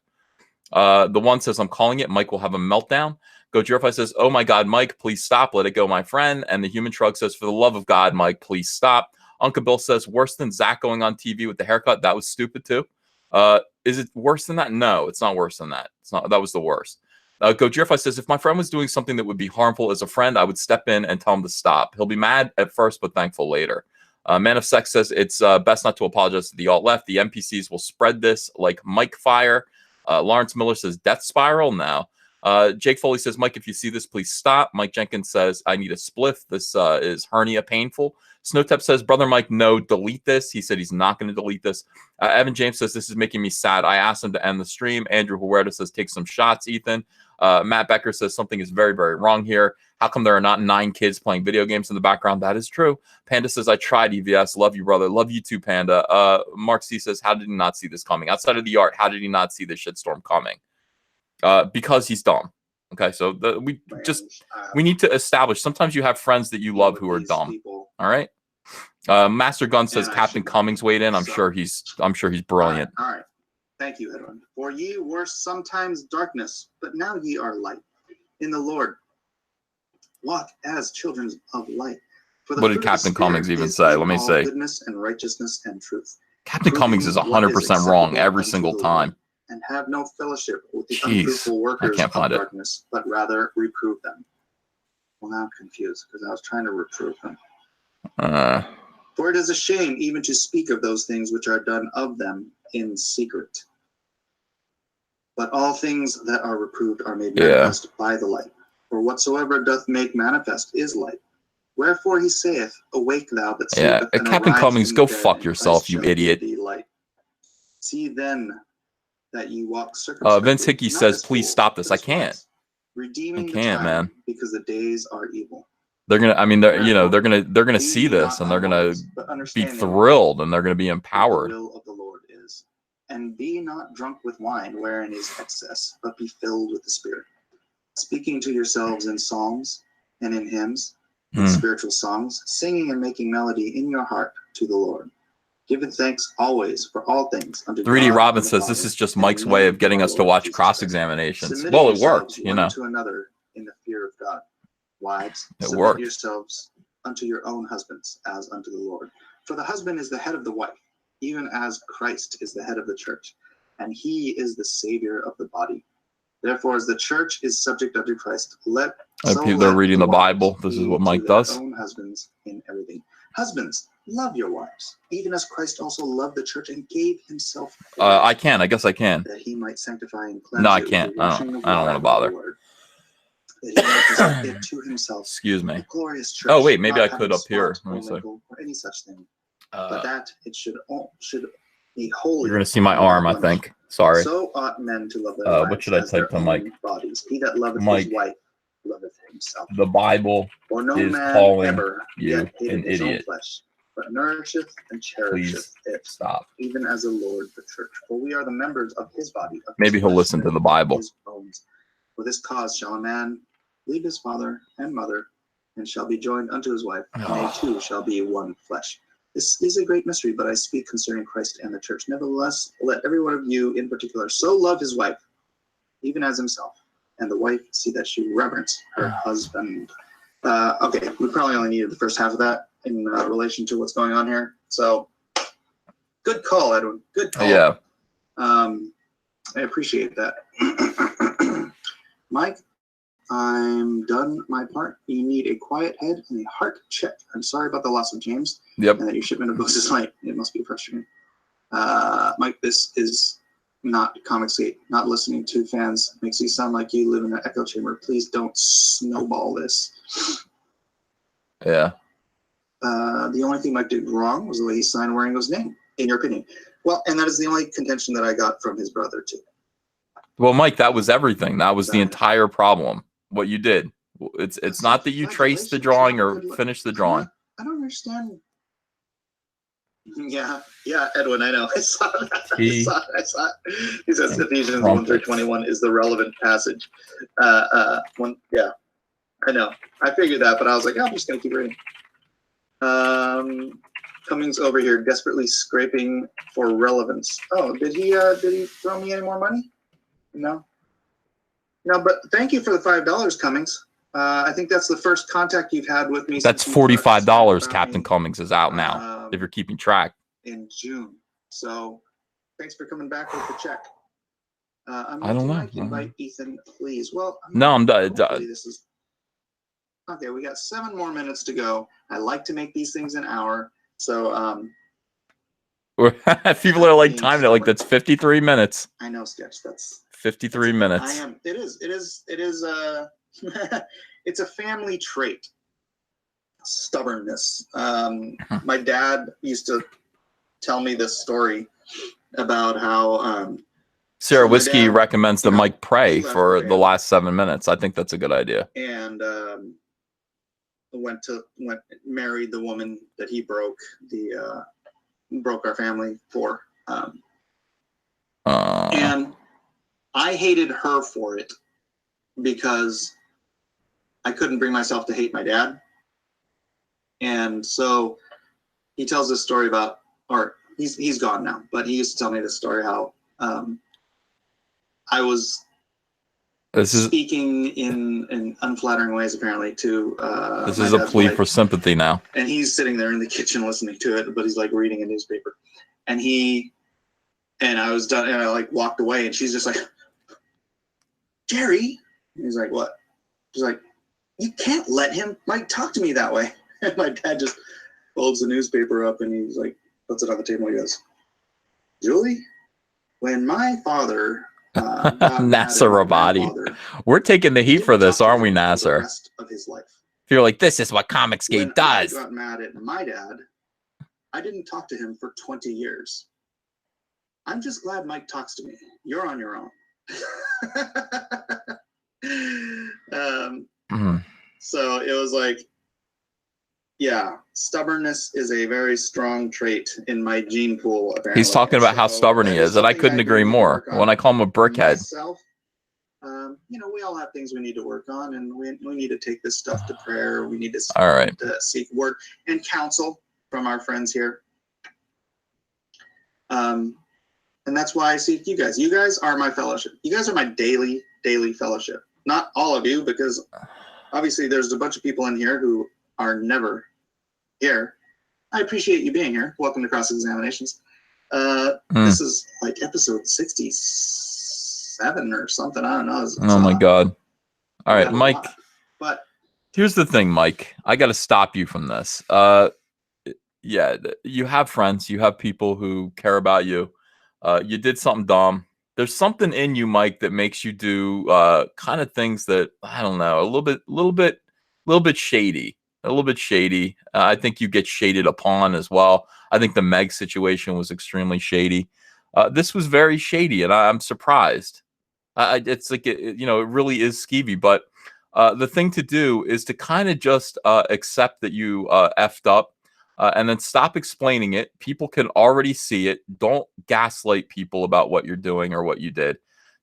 The one says, I'm calling it. Mike will have a meltdown. Gojirify says, oh my God, Mike, please stop. Let it go, my friend. And the Human Shrug says, for the love of God, Mike, please stop. Uncle Bill says, worse than Zach going on TV with the haircut. That was stupid too. Is it worse than that? No, it's not worse than that. It's not. That was the worst. Gojirify says, if my friend was doing something that would be harmful as a friend, I would step in and tell him to stop. He'll be mad at first, but thankful later. Man of Sex says, it's best not to apologize to the alt-left. The NPCs will spread this like Mike Fire. Lawrence Miller says, death spiral now. Jake Foley says, Mike, if you see this, please stop. Mike Jenkins says, I need a spliff. This is hernia painful. Snowtep says, brother Mike, no, delete this. He said he's not going to delete this. Evan James says, this is making me sad. I asked him to end the stream. Andrew Huerta says, take some shots, Ethan. Matt Becker says, something is very, very wrong here. How come there are not 9 kids playing video games in the background? That is true. Panda says, I tried EVS. Love you, brother. Love you too, Panda. Mark C says, how did he not see this coming? Outside of the art, how did he not see this shitstorm coming? Because he's dumb. Okay, so we need to establish. Sometimes you have friends that you love who are dumb. All right. Master Gun says Captain Cummings weighed in. I'm sure he's brilliant. All right. Thank you, Edwin. For ye were sometimes darkness, but now ye are light in the Lord. Walk as children of light. For what did Captain Cummings even say? Let me say. Goodness and righteousness and truth. Captain Cummings is 100% wrong every single time. And have no fellowship with the unfruitful workers of darkness, but rather reprove them. Well, now I'm confused because I was trying to reprove them. For it is a shame even to speak of those things which are done of them in secret. But all things that are reproved are made manifest by the light. For whatsoever doth make manifest is light. Wherefore he saith, awake thou that sleepeth, and Captain Cummings, go fuck yourself, you idiot. See then that you walk circumspectly. Vince Hickey says, please stop this. I can't. Redeeming the time, man. Because the days are evil. They're gonna, I mean, they're gonna see this and they're gonna be thrilled and they're gonna be empowered. The will of the Lord is, and be not drunk with wine, wherein is excess, but be filled with the Spirit, speaking to yourselves in psalms and in hymns, in spiritual songs, singing and making melody in your heart to the Lord. Giving thanks always for all things unto 3D God Robin says this is just Mike's way of getting us to watch cross examinations. Well, it worked, you know. To another in the fear of God. Wives, It submit worked. yourselves unto your own husbands as unto the Lord. For the husband is the head of the wife, even as Christ is the head of the church, and he is the Savior of the body. Therefore, as the church is subject unto Christ, People are reading the Bible. This is what Mike does. Own husbands in everything. Husbands, love your wives, even as Christ also loved the church and gave himself for it, I can. I guess I can. that he might sanctify and cleanse No, I you can't. with the washing of I don't water want to by the bother. word, that he might present it to himself, Excuse me. a glorious church. Oh wait, maybe not I could having up here. spot or Let me see. wrinkle or any such thing, but that it should be holy. You're gonna see my and without arm, I blemish. think. Sorry. So ought men to love their wives What should I as type their to Mike? own bodies. He that loveth Mike. his wife loveth himself. The Bible For no is man calling ever you yet hated an his own idiot. flesh, but nourisheth and cherisheth it, Stop. even as the Lord the church. For we are the members of his body. Of Maybe his he'll flesh, listen to and the Bible. his bones. For this cause shall a man leave his father and mother, and shall be joined unto his wife, and they two shall be one flesh. This is a great mystery, but I speak concerning Christ and the church. Nevertheless, let every one of you in particular so love his wife, even as himself, and the wife see that she reverence her husband. Okay, we probably only needed the first half of that in relation to what's going on here. So, good call, Edwin. Good call. Yeah. I appreciate that. Mike, I'm done my part. You need a quiet head and a heart check. I'm sorry about the loss of James. Yep. And that your shipment of books is late. It must be frustrating. Mike, this is not Comicsgate. Not listening to fans makes you sound like you live in an echo chamber. Please don't snowball this. Yeah. The only thing Mike did wrong was the way he signed Waringo's name, in your opinion. Well, and that is the only contention that I got from his brother, too. Well, Mike, that was everything. That was the entire problem. What you did. It's not that you traced the drawing or finished the drawing. I don't understand. Yeah, Edwin, I know. I saw that. I saw it. He says Ephesians 1-21 is the relevant passage. Yeah, I know. I figured that, but I was like, I'm just going to keep reading. Cummings over here, desperately scraping for relevance. Oh, did he throw me any more money? No, but thank you for the $5, Cummings. I think that's the first contact you've had with me. That's $45. Captain Cummings is out now. If you're keeping track. In June. So thanks for coming back with the check. I don't know. Invite Ethan, please. Well, I'm done. This is okay. We got 7 more minutes to go. I like to make these things an hour. So people are like timing it like that's 53 minutes. I know, Sketch. That's 53 minutes. I am. It is. It's a family trait. Stubbornness. My dad used to tell me this story about how Sarah Whiskey recommends that Mike pray for the last 7 minutes. I think that's a good idea. And married the woman that he broke our family for. And I hated her for it because I couldn't bring myself to hate my dad. And so he tells this story about, or he's gone now, but he used to tell me this story how I was speaking in unflattering ways apparently to this is a plea for sympathy now. And he's sitting there in the kitchen listening to it, but he's like reading a newspaper. And I was done, and I like walked away, and she's just like, Jerry. And he's like, what? She's like, you can't let him like talk to me that way. And my dad just folds the newspaper up and he's like, puts it on the table and he goes, Julie, when my father Nasser Rabadi. We're taking the heat for this, aren't we, Nasser? The rest of his life. If you're like, this is what Comicsgate does. I got mad at my dad. I didn't talk to him for 20 years. I'm just glad Mike talks to me. You're on your own. So it was like, yeah, stubbornness is a very strong trait in my gene pool. Apparently. He's talking about how stubborn he is, and I couldn't agree more. When I call him a brickhead. Myself, we all have things we need to work on, and we need to take this stuff to prayer. We need to seek word and counsel from our friends here. And that's why I seek you guys. You guys are my fellowship. You guys are my daily fellowship. Not all of you, because obviously there's a bunch of people in here who are never here. I appreciate you being here. Welcome to Cross Examinations. This is like episode 67 or something. I don't know. Oh my God. All right, Mike. But here's the thing, Mike. I got to stop you from this. Yeah, you have friends. You have people who care about you. You did something dumb. There's something in you, Mike, that makes you do kind of things that, I don't know, a little bit shady. A little bit shady. I think you get shaded upon as well. I think the Meg situation was extremely shady. This was very shady, and I'm surprised. It's like, it really is skeevy. But the thing to do is to kind of just accept that you effed up, and then stop explaining it. People can already see it. Don't gaslight people about what you're doing or what you did.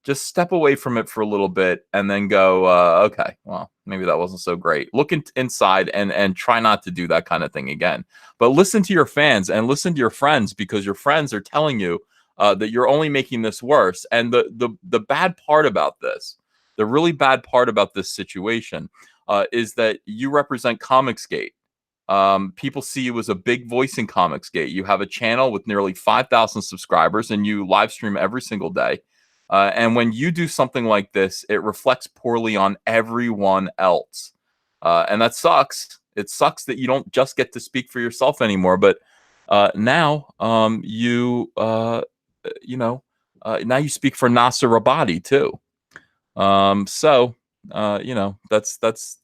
Just step away from it for a little bit and then go, okay, well, maybe that wasn't so great. Look inside and try not to do that kind of thing again. But listen to your fans and listen to your friends, because your friends are telling you that you're only making this worse. And the bad part about this, the really bad part about this situation is that you represent Comicsgate. People see you as a big voice in Comicsgate. You have a channel with nearly 5,000 subscribers and you live stream every single day. And when you do something like this, it reflects poorly on everyone else. And that sucks. It sucks that you don't just get to speak for yourself anymore. But now now you speak for Nasser Rabadi too.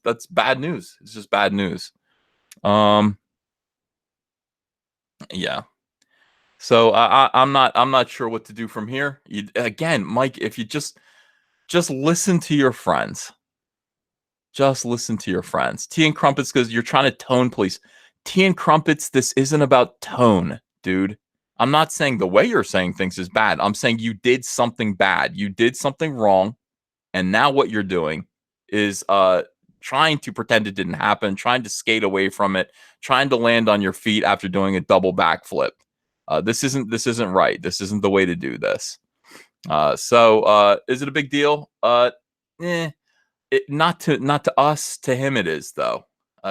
That's bad news. It's just bad news. Yeah. So I'm not sure what to do from here. Again, Mike, if you just listen to your friends. Just listen to your friends. Tea and Crumpets goes, you're trying to tone police. Tea and Crumpets, this isn't about tone, dude. I'm not saying the way you're saying things is bad. I'm saying you did something bad. You did something wrong. And now what you're doing is trying to pretend it didn't happen, trying to skate away from it, trying to land on your feet after doing a double backflip. This isn't right. This isn't the way to do this. So is it a big deal? Not to us. To him, it is though.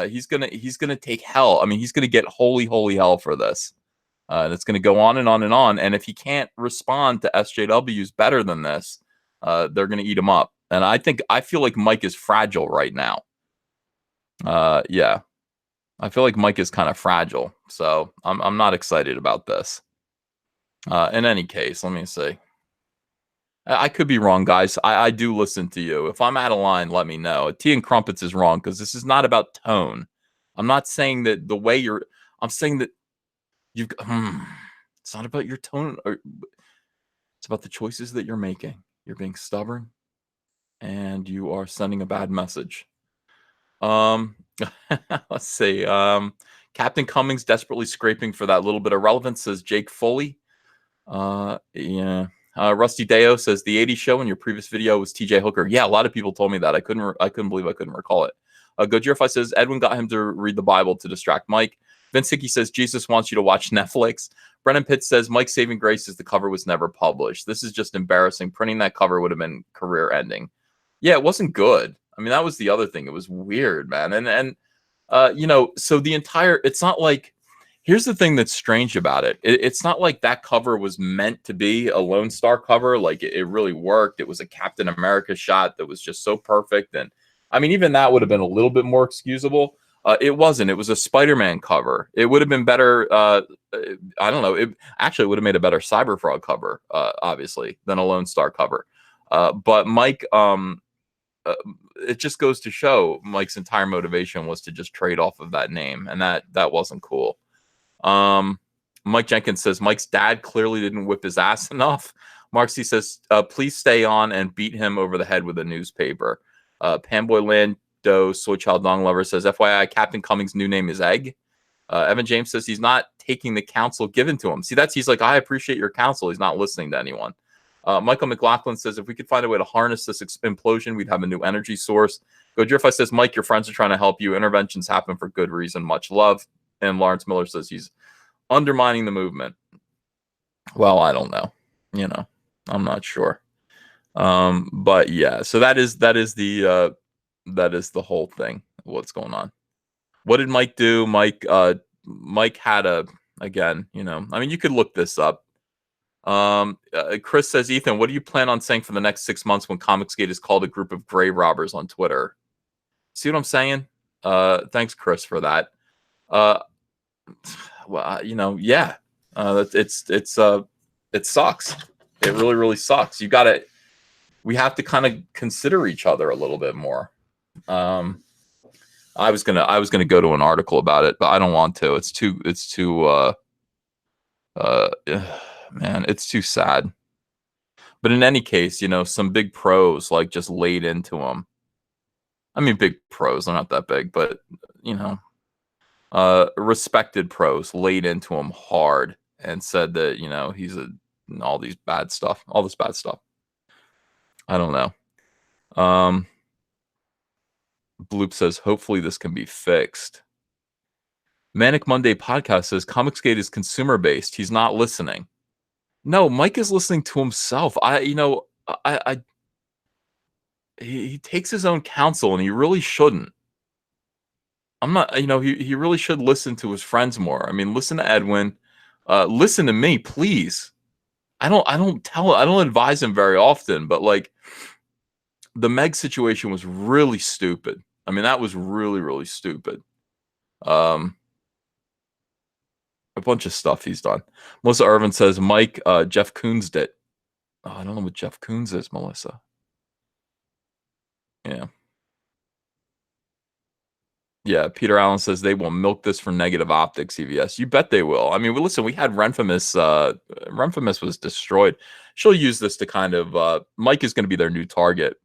He's gonna take hell. I mean, he's gonna get holy hell for this. And it's gonna go on and on and on. And if he can't respond to SJWs better than this, they're gonna eat him up. And I feel like Mike is fragile right now. Yeah. I feel like Mike is kind of fragile, so I'm not excited about this. In any case, let me see. I could be wrong, guys. I do listen to you. If I'm out of line, let me know. Tea and Crumpets is wrong because this is not about tone. I'm not saying that the way you're. I'm saying that you've. It's not about your tone. It's about the choices that you're making. You're being stubborn, and you are sending a bad message. Let's see. Captain Cummings desperately scraping for that little bit of relevance, says Jake Foley. Yeah. Rusty Deo says the 80s show in your previous video was TJ Hooker. Yeah, a lot of people told me that. I couldn't believe I couldn't recall it. Gojirify says Edwin got him to read the Bible to distract Mike. Vince Hickey says Jesus wants you to watch Netflix. Brennan Pitts says Mike's saving grace is the cover was never published. This is just embarrassing. Printing that cover would have been career ending. Yeah, it wasn't good. I mean, that was the other thing. It was weird, man. And so the entire, it's not like, here's the thing that's strange about it. It's not like that cover was meant to be a Lone Star cover. Like it really worked. It was a Captain America shot that was just so perfect. And I mean, even that would have been a little bit more excusable. It wasn't. It was a Spider-Man cover. It would have been better. I don't know. It actually would have made a better Cyberfrog cover, obviously, than a Lone Star cover. But Mike, it just goes to show Mike's entire motivation was to just trade off of that name, and that wasn't cool. Mike Jenkins says Mike's dad clearly didn't whip his ass enough. Mark C says, please stay on and beat him over the head with a newspaper. Panboy Lando Soy Child Dong Lover says, FYI, Captain Cummings' new name is Egg. Evan James says he's not taking the counsel given to him. See, he's like, I appreciate your counsel. He's not listening to anyone. Michael McLaughlin says, if we could find a way to harness this implosion, we'd have a new energy source. Gojirify says, Mike, your friends are trying to help you. Interventions happen for good reason. Much love. And Lawrence Miller says he's undermining the movement. Well, I don't know. I'm not sure. But yeah, so that is the That is the whole thing. What's going on? What did Mike do? Mike had again, I mean, you could look this up. Chris says, Ethan, what do you plan on saying for the next 6 months when Comicsgate is called a group of grave robbers on Twitter? See what I'm saying? Thanks, Chris, for that. Well, yeah. It sucks. It really, really sucks. We have to kind of consider each other a little bit more. I was gonna go to an article about it, but I don't want to. It's too man, it's too sad. But in any case, some big pros like just laid into him. I mean, big pros, they're not that big, but respected pros laid into him hard and said that, he's all this bad stuff. I don't know. Bloop says, hopefully this can be fixed. Manic Monday podcast says, Comicsgate is consumer based. He's not listening. No, Mike is listening to himself. He takes his own counsel and he really shouldn't. I'm not, he really should listen to his friends more. I mean, listen to Edwin, listen to me, please. I don't advise him very often, but like the Meg situation was really stupid. I mean, that was really, really stupid. A bunch of stuff he's done. Melissa Irvin says, Mike, Jeff Koons did. Oh, I don't know what Jeff Koons is, Melissa. Yeah. Yeah, Peter Allen says they will milk this for negative optics, CVS. You bet they will. I mean, listen, we had Renfamous. Renfamous was destroyed. She'll use this to kind of... Mike is going to be their new target.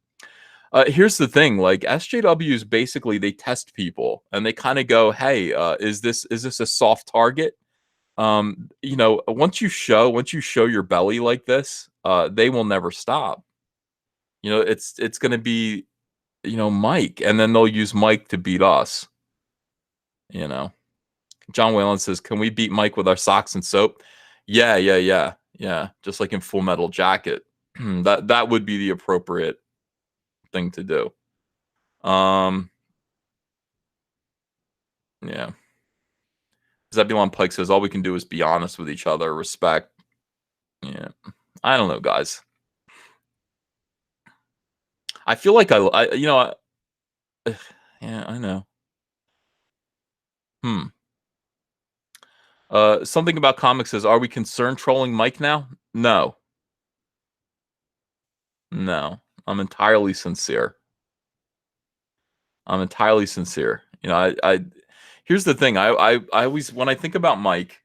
Here's the thing. Like, SJWs, basically, they test people. And they kind of go, hey, is this a soft target? Once you show your belly like this, they will never stop. It's going to be... Mike, and then they'll use Mike to beat us. John Whalen says, can we beat Mike with our socks and soap? Yeah. Just like in Full Metal Jacket. that would be the appropriate thing to do. Yeah. Zebulon Pike says, all we can do is be honest with each other, respect. Yeah. I don't know, guys. I feel like yeah, I know. Something about comics says, are we concerned trolling Mike now? No. I'm entirely sincere. Here's the thing. I always, when I think about Mike,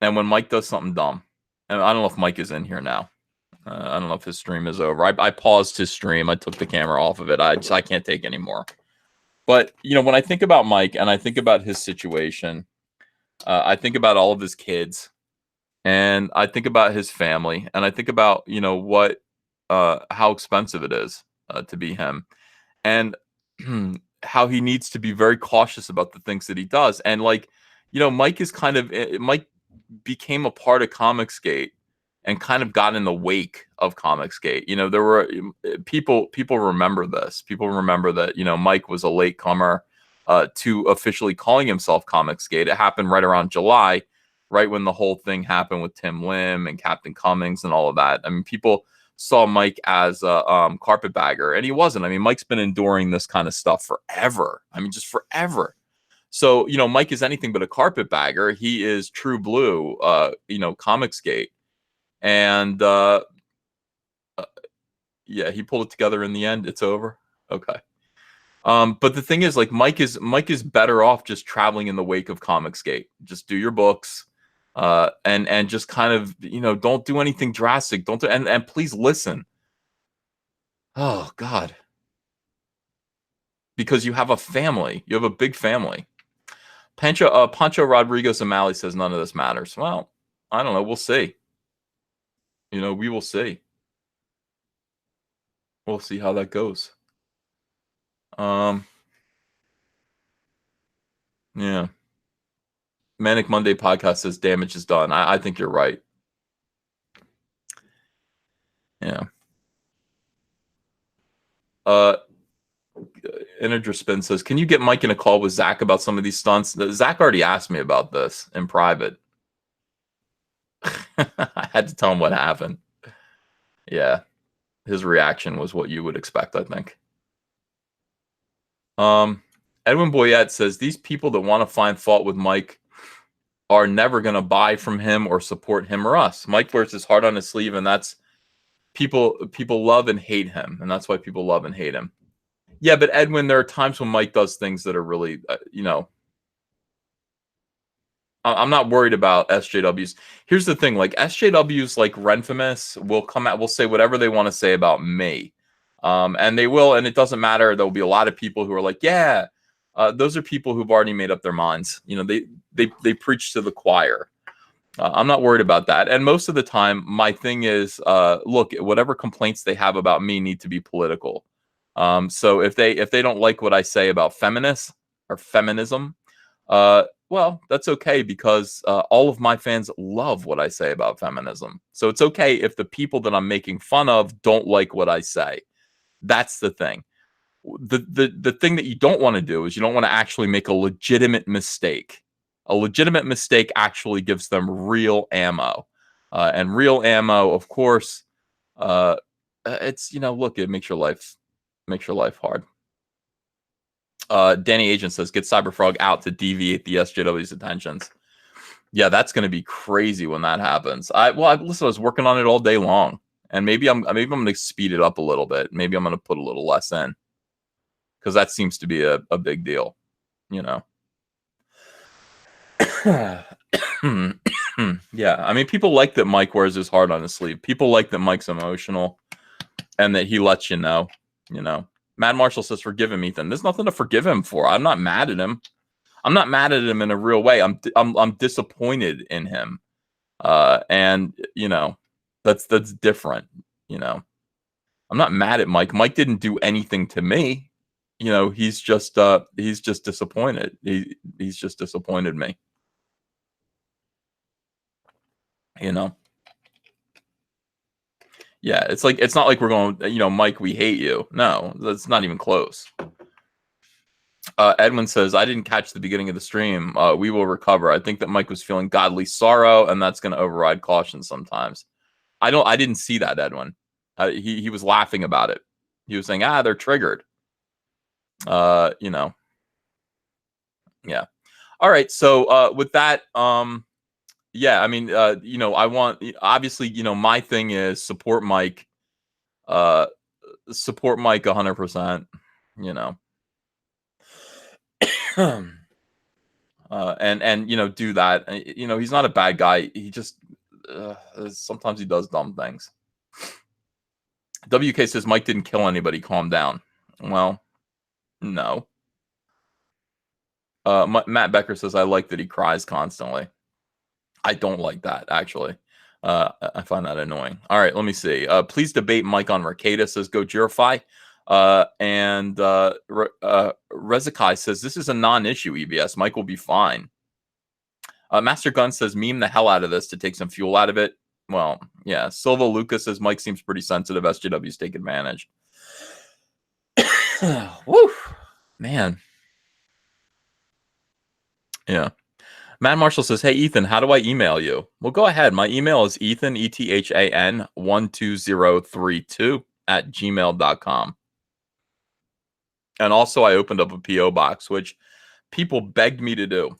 and when Mike does something dumb, and I don't know if Mike is in here now. I don't know if his stream is over. I paused his stream. I took the camera off of it. I can't take anymore. But, when I think about Mike and I think about his situation, I think about all of his kids, and I think about his family, and I think about, what, how expensive it is to be him, and how he needs to be very cautious about the things that he does. And like, Mike became a part of Comicsgate and kind of got in the wake of Comicsgate. There were people remember this. People remember that, Mike was a latecomer to officially calling himself Comicsgate. It happened right around July, right when the whole thing happened with Tim Lim and Captain Cummings and all of that. I mean, people saw Mike as a carpetbagger, and he wasn't. I mean, Mike's been enduring this kind of stuff forever. I mean, just forever. So, Mike is anything but a carpetbagger. He is true blue, Comicsgate. And yeah, he pulled it together in the end. It's over. Okay. But the thing is, like, Mike is better off just traveling in the wake of Comicsgate. Just do your books, and just kind of, don't do anything drastic. Don't do, and please listen. Oh God. Because you have a family. You have a big family. Pancho Rodriguez O'Malley says none of this matters. Well, I don't know. We'll see. We will see. We'll see how that goes. Yeah. Manic Monday podcast says damage is done. I think you're right. Yeah. Integer Spin says, can you get Mike in a call with Zach about some of these stunts? Zach already asked me about this in private. I had to tell him what happened. Yeah. His reaction was what you would expect, I think. Edwin Boyette says, these people that want to find fault with Mike are never going to buy from him or support him or us. Mike wears his heart on his sleeve, and that's people love and hate him, and that's why people love and hate him. Yeah, but Edwin, there are times when Mike does things that are really, I'm not worried about SJWs. Here's the thing, like SJWs like Renfamous will come out, will say whatever they want to say about me. And they will, and it doesn't matter. There'll be a lot of people who are like, yeah, those are people who've already made up their minds. They preach to the choir. I'm not worried about that. And most of the time, my thing is, look, whatever complaints they have about me need to be political. So if they don't like what I say about feminists or feminism, well, that's okay, because all of my fans love what I say about feminism. So it's okay if the people that I'm making fun of don't like what I say. That's the thing. The thing that you don't want to do is you don't want to actually make a legitimate mistake. A legitimate mistake actually gives them real ammo. And real ammo, of course, it's, look, it makes your life hard. Danny Agent says, get Cyberfrog out to deviate the SJW's attentions. Yeah, that's going to be crazy when that happens. I was working on it all day long, and maybe I'm going to speed it up a little bit. Maybe I'm going to put a little less in, because that seems to be a big deal, Yeah, I mean, people like that Mike wears his heart on his sleeve. People like that Mike's emotional and that he lets you know. Mad Marshall says, forgive him, Ethan. There's nothing to forgive him for. I'm not mad at him. I'm not mad at him in a real way. I'm disappointed in him. And that's different. I'm not mad at Mike. Mike didn't do anything to me. He's just disappointed. He's just disappointed me. Yeah, it's not like we're going, Mike, we hate you. No, that's not even close. Edwin says, I didn't catch the beginning of the stream. We will recover. I think that Mike was feeling godly sorrow, and that's going to override caution sometimes. I didn't see that, Edwin. He was laughing about it. He was saying, they're triggered. Yeah. All right. So with that, yeah, I mean, I want, obviously, my thing is support Mike. Support Mike 100%. And do that. He's not a bad guy. He just sometimes he does dumb things. WK says Mike didn't kill anybody. Calm down. Well, no. Matt Becker says, I like that he cries constantly. I don't like that, actually. I find that annoying. All right, let me see. Please debate Mike on Mercatus, says Go Jirify. And Rezakai says, this is a non-issue, EBS. Mike will be fine. Master Gun says, meme the hell out of this to take some fuel out of it. Well, yeah. Silva Lucas says, Mike seems pretty sensitive. SJWs take advantage. Woo, man. Yeah. Matt Marshall says, hey, Ethan, how do I email you? Well, go ahead. My email is Ethan, ETHAN 12032 @gmail.com. And also, I opened up a P.O. box, which people begged me to do.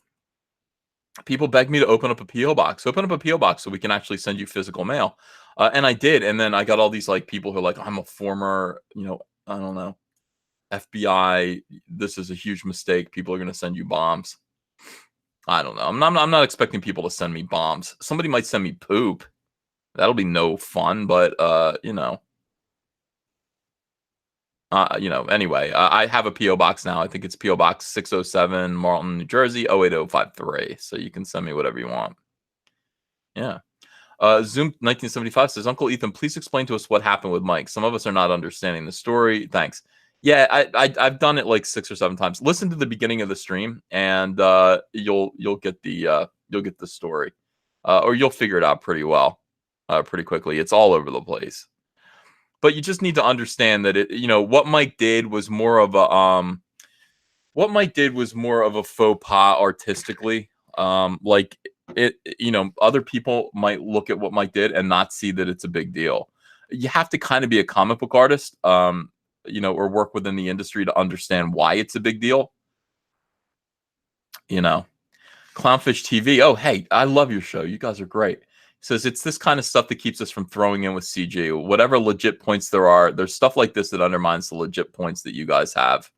People begged me to open up a P.O. box. Open up a P.O. box so we can actually send you physical mail. And I did. And then I got all these people who are like, I'm a former, I don't know, FBI. This is a huge mistake. People are going to send you bombs. I don't know. I'm not expecting people to send me bombs. Somebody might send me poop. That'll be no fun, but anyway, I have a P.O. box now. I think it's P.O. Box 607, Marlton, New Jersey, 08053. So you can send me whatever you want. Yeah. Zoom 1975 says, Uncle Ethan, please explain to us what happened with Mike. Some of us are not understanding the story. Thanks. Yeah, I've done it like 6 or 7 times. Listen to the beginning of the stream, and you'll get the story, or you'll figure it out pretty well, pretty quickly. It's all over the place, but you just need to understand that what Mike did was more of a What Mike did was more of a faux pas artistically. Like it, other people might look at what Mike did and not see that it's a big deal. You have to kind of be a comic book artist, or work within the industry to understand why it's a big deal. Clownfish TV. Oh, hey, I love your show. You guys are great. Says it's this kind of stuff that keeps us from throwing in with CG. Whatever legit points there are, there's stuff like this that undermines the legit points that you guys have.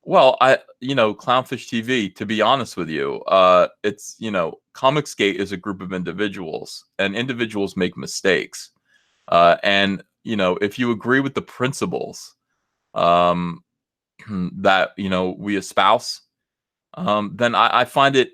Well, Clownfish TV, to be honest with you, it's, Comicsgate is a group of individuals, and individuals make mistakes. And, if you agree with the principles that, we espouse, then I find it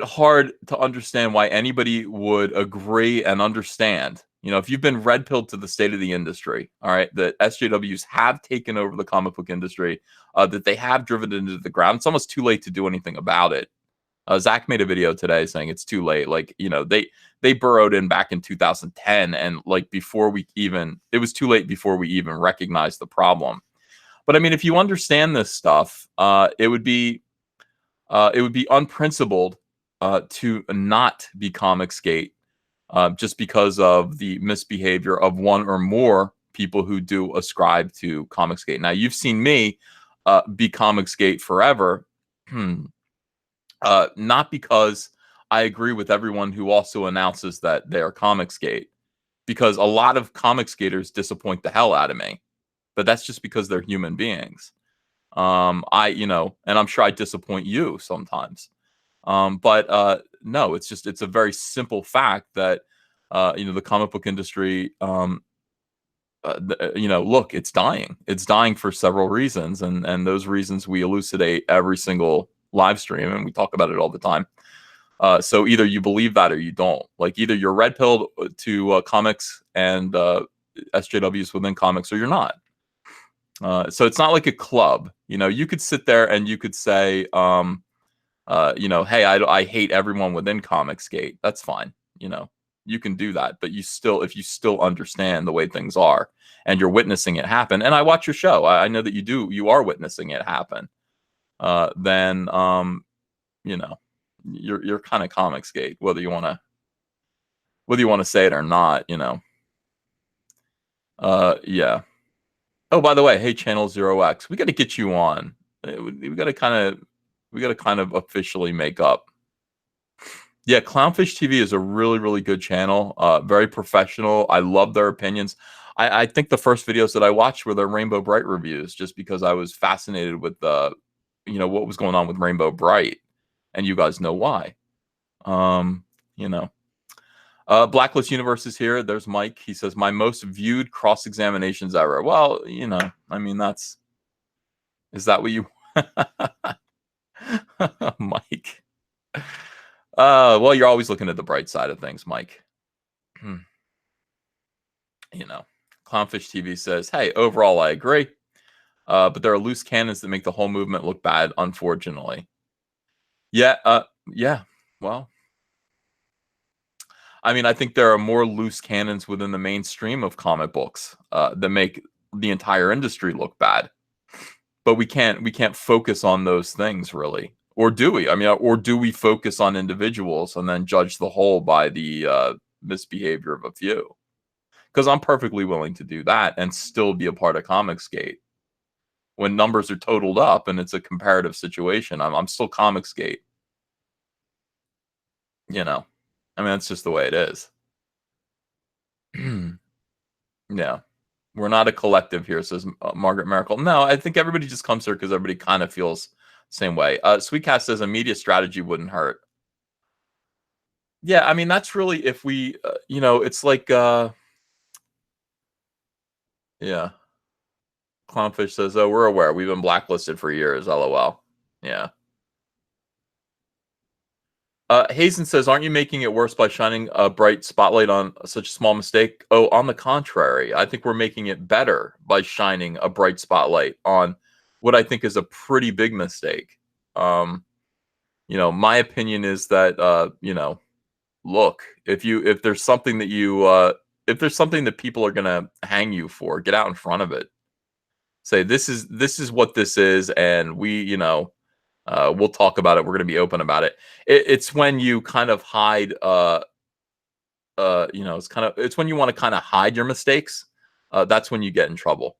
hard to understand why anybody would agree and understand. If you've been red pilled to the state of the industry, all right, that SJWs have taken over the comic book industry, that they have driven it into the ground. It's almost too late to do anything about it. Zach made a video today saying it's too late. Like, they burrowed in back in 2010, and like it was too late before we even recognized the problem. But I mean, if you understand this stuff, it would be unprincipled to not be Comicsgate just because of the misbehavior of one or more people who do ascribe to Comicsgate. Now, you've seen me be Comicsgate forever, not because I agree with everyone who also announces that they are Comicsgate, because a lot of Comicsgaters disappoint the hell out of me, but that's just because they're human beings. And I'm sure I disappoint you sometimes. But no, it's a very simple fact that, the comic book industry, look, it's dying. It's dying for several reasons. And those reasons we elucidate every single live stream, and we talk about it all the time. So either you believe that or you don't. Like, either you're red pilled to comics and SJWs within comics, or you're not. So it's not like a club. You could sit there and you could say, hey, I hate everyone within Comicsgate. That's fine. You can do that, but if you still understand the way things are and you're witnessing it happen, and I watch your show, I know that you are witnessing it happen, then, you're kind of Comicsgate, whether you want to say it or not, yeah. Oh, by the way, hey, Channel 0X, we got to get you on. We got to kind of officially make up. Yeah, Clownfish TV is a really, really good channel. Very professional. I love their opinions. I think the first videos that I watched were their Rainbow Bright reviews, just because I was fascinated with what was going on with Rainbow Bright, and you guys know why. Blacklist Universe is here. There's Mike. He says, my most viewed cross examinations ever. Well, I mean, is that what you Mike? Well, you're always looking at the bright side of things, Mike. Clownfish TV says, hey, overall, I agree. But there are loose cannons that make the whole movement look bad, unfortunately. Yeah. Yeah. Well, I mean, I think there are more loose cannons within the mainstream of comic books that make the entire industry look bad. But we can't focus on those things, really. Or do we? I mean, or do we focus on individuals and then judge the whole by the misbehavior of a few? Because I'm perfectly willing to do that and still be a part of Comicsgate. When numbers are totaled up and it's a comparative situation, I'm still Comicsgate. I mean, that's just the way it is. Yeah. We're not a collective here, says Margaret Miracle. No, I think everybody just comes here because everybody kind of feels the same way. Sweetcast says a media strategy wouldn't hurt. Yeah, I mean, that's really if we, it's like, yeah. Clownfish says, oh, we're aware. We've been blacklisted for years, LOL. Yeah. Hazen says, aren't you making it worse by shining a bright spotlight on such a small mistake? Oh, on the contrary, I think we're making it better by shining a bright spotlight on what I think is a pretty big mistake. My opinion is that, look, if there's something that if there's something that people are going to hang you for, get out in front of it. Say this is what this is, and we, we'll talk about it. We're going to be open about it. It's when you kind of hide. It's when you want to kind of hide your mistakes. That's when you get in trouble.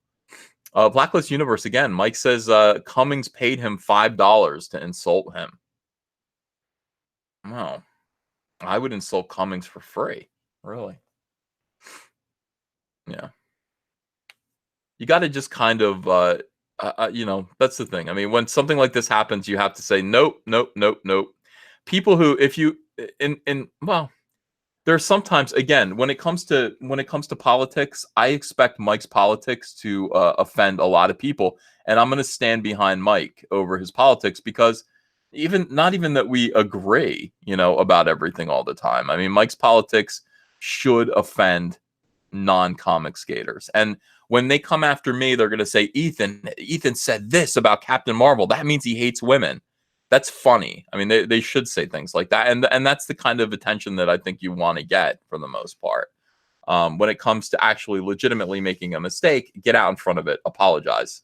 Blacklist Universe again. Mike says Cummings paid him $5 to insult him. Wow, I would insult Cummings for free. Really? Yeah. You got to just kind of, that's the thing. I mean, when something like this happens, you have to say nope, nope, nope, nope. People who, if you, well, there's sometimes, again, when it comes to politics, I expect Mike's politics to offend a lot of people, and I'm going to stand behind Mike over his politics because not even that we agree, about everything all the time. I mean, Mike's politics should offend non-comic skaters, and when they come after me, they're going to say, Ethan said this about Captain Marvel. That means he hates women. That's funny. I mean, they should say things like that. And that's the kind of attention that I think you want to get for the most part. When it comes to actually legitimately making a mistake, get out in front of it. Apologize.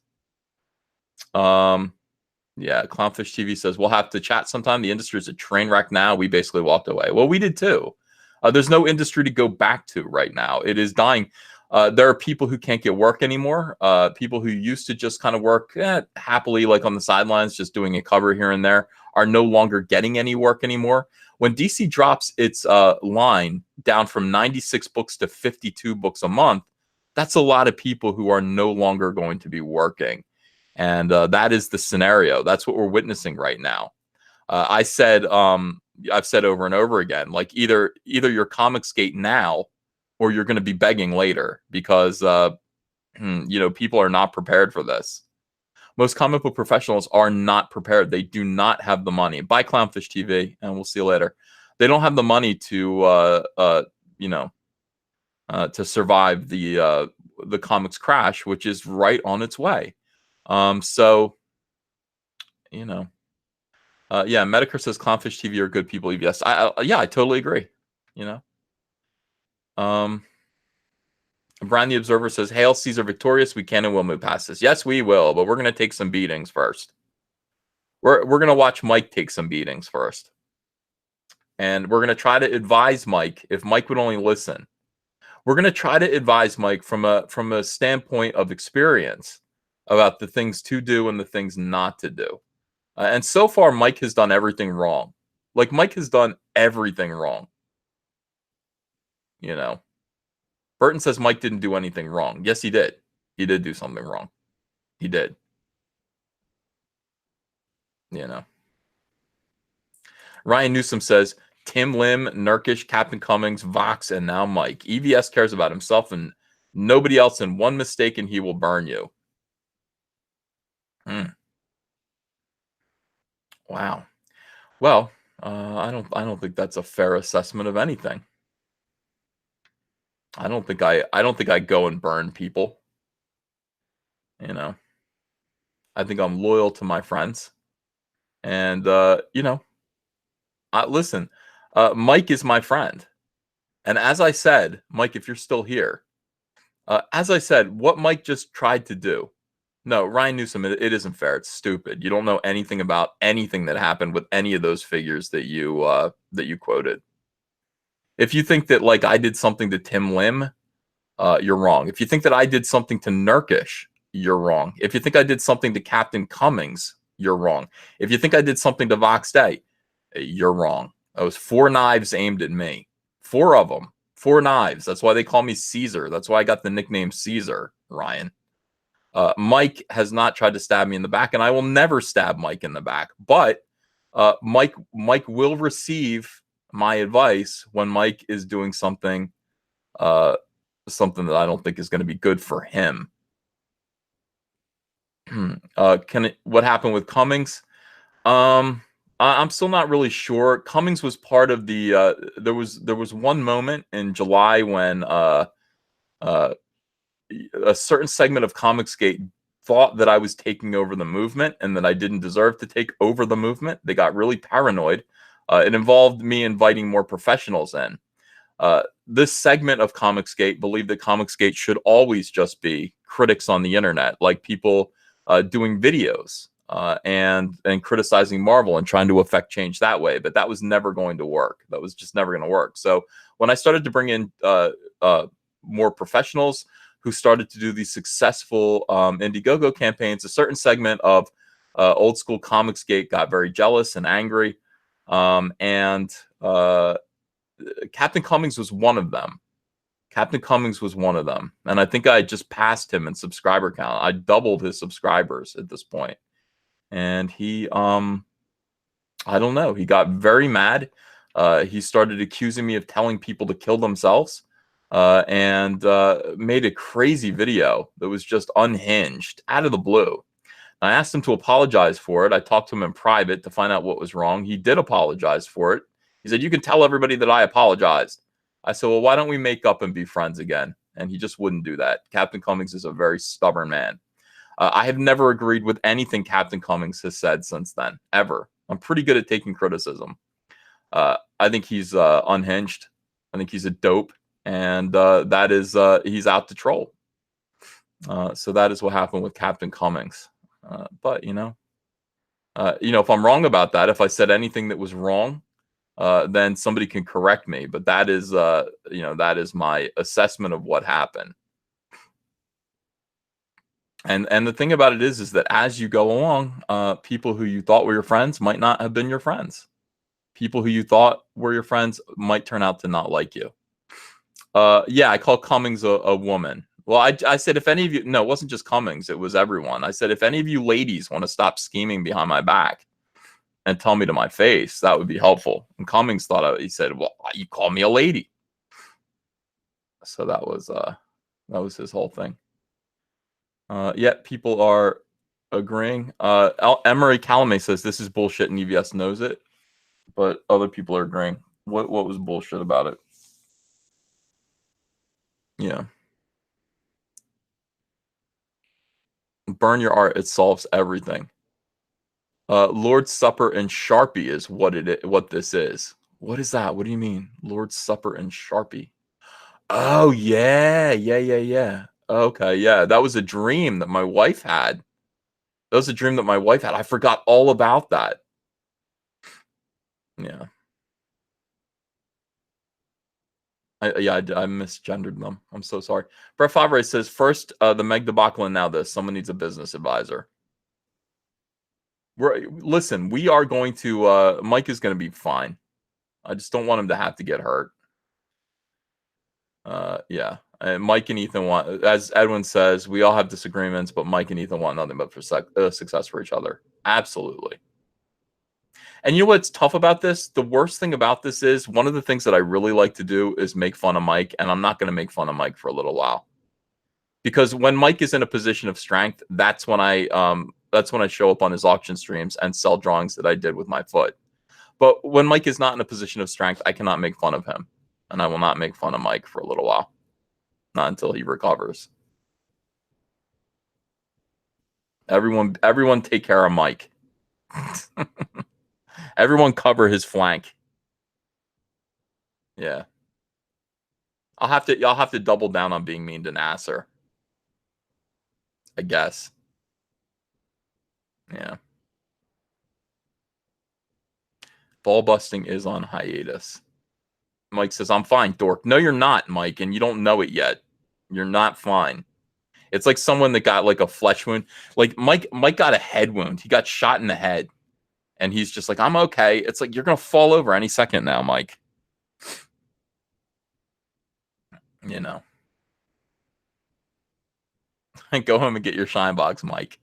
Yeah, Clownfish TV says, we'll have to chat sometime. The industry is a train wreck now. We basically walked away. Well, we did too. There's no industry to go back to right now. It is dying. There are people who can't get work anymore. People who used to just kind of work happily, like on the sidelines, just doing a cover here and there, are no longer getting any work anymore. When DC drops its line down from 96 books to 52 books a month, that's a lot of people who are no longer going to be working. And that is the scenario. That's what we're witnessing right now. I've said over and over again, like either you're comic skate now, or you're going to be begging later because, people are not prepared for this. Most comic book professionals are not prepared. They do not have the money. Buy Clownfish TV, and we'll see you later. They don't have the money to, to survive the comics crash, which is right on its way. Yeah, Medicare says Clownfish TV are good people. Yes, I totally agree. Brian the Observer says, Hail Caesar victorious. We can and will move past this. Yes, we will, but we're going to take some beatings first. We're going to watch Mike take some beatings first. And we're going to try to advise Mike, if Mike would only listen. We're going to try to advise Mike from a standpoint of experience about the things to do and the things not to do. And so far, Mike has done everything wrong. Like, Mike has done everything wrong. Burton says Mike didn't do anything wrong. Yes, he did. He did do something wrong. He did. Ryan Newsom says, Tim Lim, Nurkish, Captain Cummings, Vox, and now Mike. EVS cares about himself and nobody else, and one mistake and he will burn you. Wow. Well, I don't think that's a fair assessment of anything. I don't think I go and burn people. I think I'm loyal to my friends. And listen, Mike is my friend. And as I said, Mike, if you're still here, as I said, what Mike just tried to do. No, Ryan Newsom, it isn't fair. It's stupid. You don't know anything about anything that happened with any of those figures that you quoted. If you think that, like, I did something to Tim Lim, you're wrong. If you think that I did something to Nurkish, you're wrong. If you think I did something to Captain Cummings, you're wrong. If you think I did something to Vox Day, you're wrong. That was 4 knives aimed at me. 4 of them. 4 knives. That's why they call me Caesar. That's why I got the nickname Caesar, Ryan. Mike has not tried to stab me in the back, and I will never stab Mike in the back. But Mike will receive my advice when Mike is doing something that I don't think is going to be good for him. What happened with Cummings? I'm still not really sure. Cummings was part of the. There was one moment in July when a certain segment of Comicsgate thought that I was taking over the movement and that I didn't deserve to take over the movement. They got really paranoid. It involved me inviting more professionals in. This segment of Comicsgate believed that Comicsgate should always just be critics on the internet, like people doing videos and criticizing Marvel and trying to affect change that way. But that was never going to work. That was just never going to work. So when I started to bring in more professionals who started to do these successful Indiegogo campaigns, a certain segment of old school Comicsgate got very jealous and angry. And Captain Cummings was one of them. Captain Cummings was one of them. And I think I just passed him in subscriber count. I doubled his subscribers at this point. And he, I don't know, he got very mad. He started accusing me of telling people to kill themselves and made a crazy video that was just unhinged out of the blue. I asked him to apologize for it. I talked to him in private to find out what was wrong. He did apologize for it. He said, "You can tell everybody that I apologized." I said, "Well, why don't we make up and be friends again?" And he just wouldn't do that. Captain Cummings is a very stubborn man. I have never agreed with anything Captain Cummings has said since then, ever. I'm pretty good at taking criticism. I think he's unhinged. I think he's a dope. And that is, he's out to troll. So that is what happened with Captain Cummings. But, if I'm wrong about that, if I said anything that was wrong, then somebody can correct me. But that is, that is my assessment of what happened. And the thing about it is that as you go along, people who you thought were your friends might not have been your friends. People who you thought were your friends might turn out to not like you. Yeah, I call Cummings a woman. Well, I said, if any of you, no, it wasn't just Cummings, it was everyone. I said, if any of you ladies want to stop scheming behind my back and tell me to my face, that would be helpful. And Cummings he said, well, you call me a lady. So that was his whole thing. Yet people are agreeing. Emery Calumet says this is bullshit and EVS knows it, but other people are agreeing. What was bullshit about it? Yeah. Burn your art. It solves everything. Lord's Supper and Sharpie is what this is. What is that? What do you mean? Lord's Supper and Sharpie. Oh, yeah. Okay, yeah. That was a dream that my wife had. I forgot all about that. Yeah. I misgendered them. I'm so sorry. Brett Favre says, first the Meg debacle and now this. Someone needs a business advisor. Listen, we are going to, Mike is going to be fine. I just don't want him to have to get hurt. Yeah. And Mike and Ethan want, as Edwin says, we all have disagreements, but Mike and Ethan want nothing but for success for each other. Absolutely. And you know what's tough about this? The worst thing about this is one of the things that I really like to do is make fun of Mike, and I'm not going to make fun of Mike for a little while. Because when Mike is in a position of strength, that's when I show up on his auction streams and sell drawings that I did with my foot. But when Mike is not in a position of strength, I cannot make fun of him. And I will not make fun of Mike for a little while. Not until he recovers. Everyone take care of Mike. Everyone cover his flank. Yeah. I'll have to double down on being mean to Nasser. I guess. Yeah. Ball busting is on hiatus. Mike says, I'm fine, dork. No, you're not, Mike, and you don't know it yet. You're not fine. It's like someone that got like a flesh wound. Like Mike got a head wound. He got shot in the head. And he's just like, I'm okay. It's like, you're going to fall over any second now, Mike. You know. Go home and get your shine box, Mike.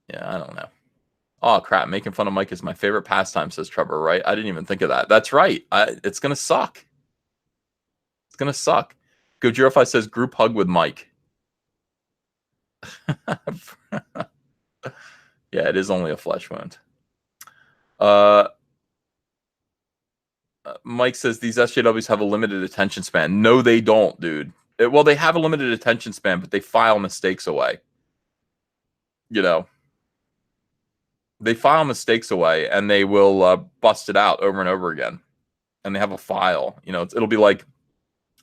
Yeah, I don't know. Oh, crap. Making fun of Mike is my favorite pastime, says Trevor, right? I didn't even think of that. That's right. It's going to suck. It's going to suck. Gojirify says group hug with Mike. Yeah, it is only a flesh wound. Mike says these SJWs have a limited attention span. No, they don't, dude. Well, they have a limited attention span, but they file mistakes away. You know. They file mistakes away, and they will bust it out over and over again. And they have a file. You know, it'll be like,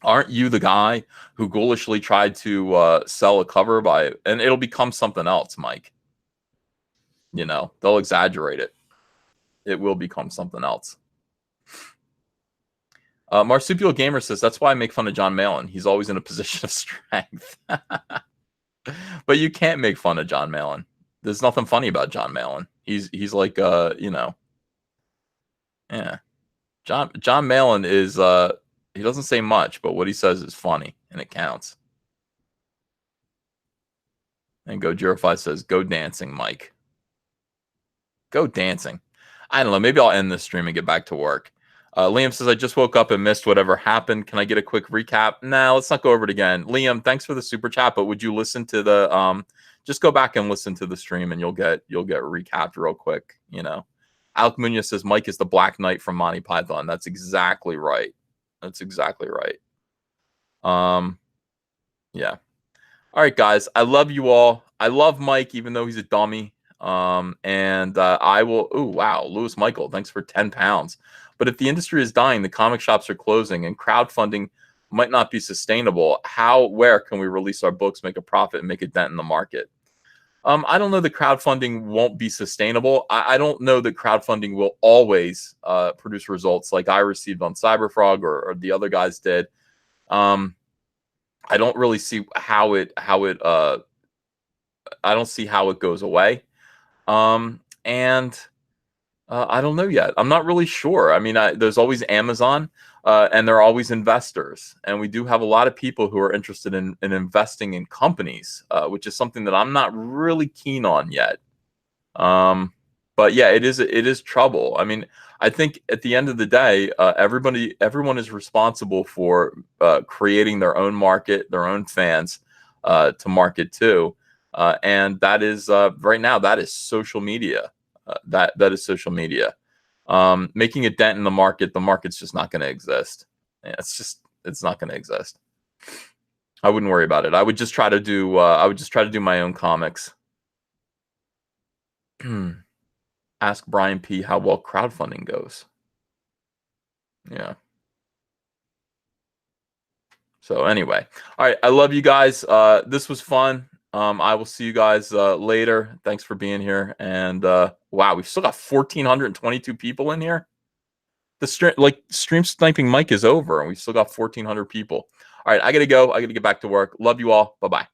aren't you the guy who ghoulishly tried to sell a cover by, and it'll become something else, Mike. You know, they'll exaggerate it. It will become something else. Marsupial Gamer says, that's why I make fun of John Malin. He's always in a position of strength. But you can't make fun of John Malin. There's nothing funny about John Malin. He's like, you know, yeah. John Malin is, he doesn't say much, but what he says is funny, and it counts. And Gojirify says, go dancing, Mike. Go dancing. I don't know. Maybe I'll end this stream and get back to work. Liam says, I just woke up and missed whatever happened. Can I get a quick recap? Nah, let's not go over it again. Liam, thanks for the super chat, but would you listen to the just go back and listen to the stream, and you'll get recapped real quick, you know. Alec Munoz says Mike is the Black Knight from Monty Python. That's exactly right. That's exactly right. Yeah. All right, guys. I love you all. I love Mike, even though he's a dummy. And I will. Oh, wow. Lewis Michael, thanks for 10 pounds. But if the industry is dying, the comic shops are closing, and crowdfunding might not be sustainable, where can we release our books, make a profit, and make a dent in the market? I don't know that crowdfunding won't be sustainable. I don't know that crowdfunding will always produce results like I received on Cyberfrog or the other guys did. I don't really see how it I don't see how it goes away. I don't know yet. I'm not really sure. I mean, there's always Amazon, and there are always investors. And we do have a lot of people who are interested in investing in companies, which is something that I'm not really keen on yet. But yeah, it is trouble. I mean, I think at the end of the day, everyone is responsible for creating their own market, their own fans to market to. And that is right now, that is social media. That is social media. Making a dent in the market's just not going to exist. Yeah, it's not going to exist. I wouldn't worry about it. I would just try to do my own comics. Ask Brian P how well crowdfunding goes. Yeah. So anyway, all right. I love you guys. This was fun. I will see you guys later. Thanks for being here. And wow, we've still got 1,422 people in here. The stream sniping Mike is over, and we've still got 1,400 people. All right, I gotta go. I gotta get back to work. Love you all. Bye-bye.